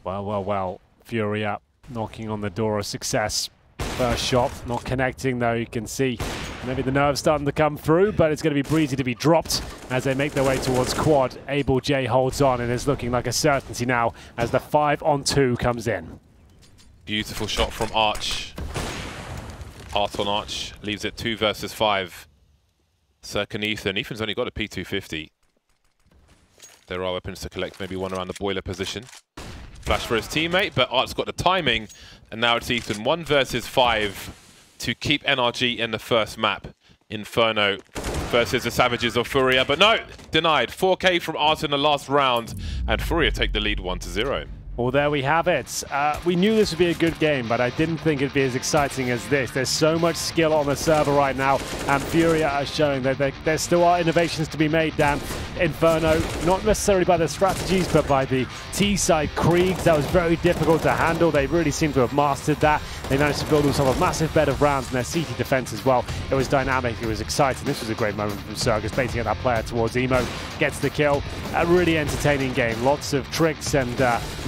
Well. Furia knocking on the door of success. First shot, not connecting, though. You can see maybe the nerves starting to come through, but it's going to be Breezy to be dropped as they make their way towards quad. Abel J holds on, and it's looking like a certainty now as the 5-on-2 comes in. Beautiful shot from Arch. Art on Arch leaves it 2 versus 5. Cirque and Ethan. Ethan's only got a P250. There are weapons to collect, maybe one around the boiler position. Flash for his teammate, but Art's got the timing, and now it's Ethan. 1 versus 5 to keep NRG in the first map. Inferno versus the Savages of Furia, but no, denied. 4K from Art in the last round, and Furia take the lead 1-0. Well, there we have it. We knew this would be a good game, but I didn't think it'd be as exciting as this. There's so much skill on the server right now, and Furia are showing that there still are innovations to be made, Dan. Inferno, not necessarily by the strategies, but by the T-side Kriegs. That was very difficult to handle. They really seem to have mastered that. They managed to build themselves a massive bed of rounds in their CT defense as well. It was dynamic, it was exciting. This was a great moment from Circus, baiting at that player towards Emo, gets the kill. A really entertaining game. Lots of tricks and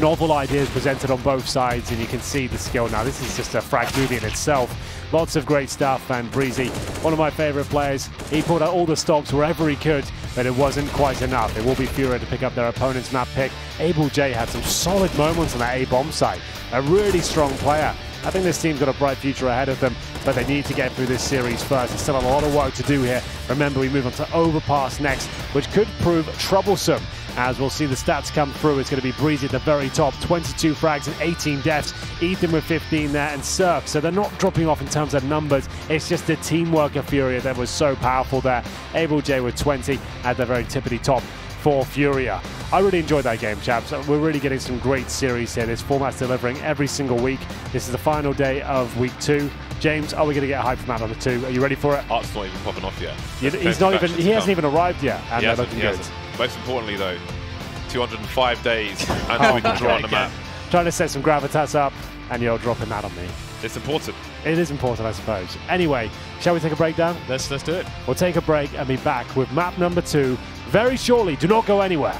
novel ideas presented on both sides, and you can see the skill now. This is just a frag movie in itself. Lots of great stuff, and Breezy, one of my favorite players, he pulled out all the stops wherever he could, but it wasn't quite enough. It will be Furia to pick up their opponent's map pick. Abel J had some solid moments on that A-bomb site. A really strong player. I think this team's got a bright future ahead of them, but they need to get through this series first. There's still a lot of work to do here. Remember, we move on to Overpass next, which could prove troublesome. As we'll see the stats come through, it's going to be Breezy at the very top, 22 frags and 18 deaths. Ethan with 15 there, and Cirque. So they're not dropping off in terms of numbers. It's just the teamwork of Furia that was so powerful there. Abel J with 20 at the very tippity top for Furia. I really enjoyed that game, chaps. We're really getting some great series here. This format's delivering every single week. This is the final day of week 2. James, are we going to get hype from map number 2? Are you ready for it? Art's not even popping off yet. He hasn't even arrived yet, and they're looking good. Most importantly, though, 205 days until we can draw on the map. Trying to set some gravitas up, and you're dropping that on me. It's important. It is important, I suppose. Anyway, shall we take a break down? Let's do it. We'll take a break and be back with map number 2 very shortly. Do not go anywhere.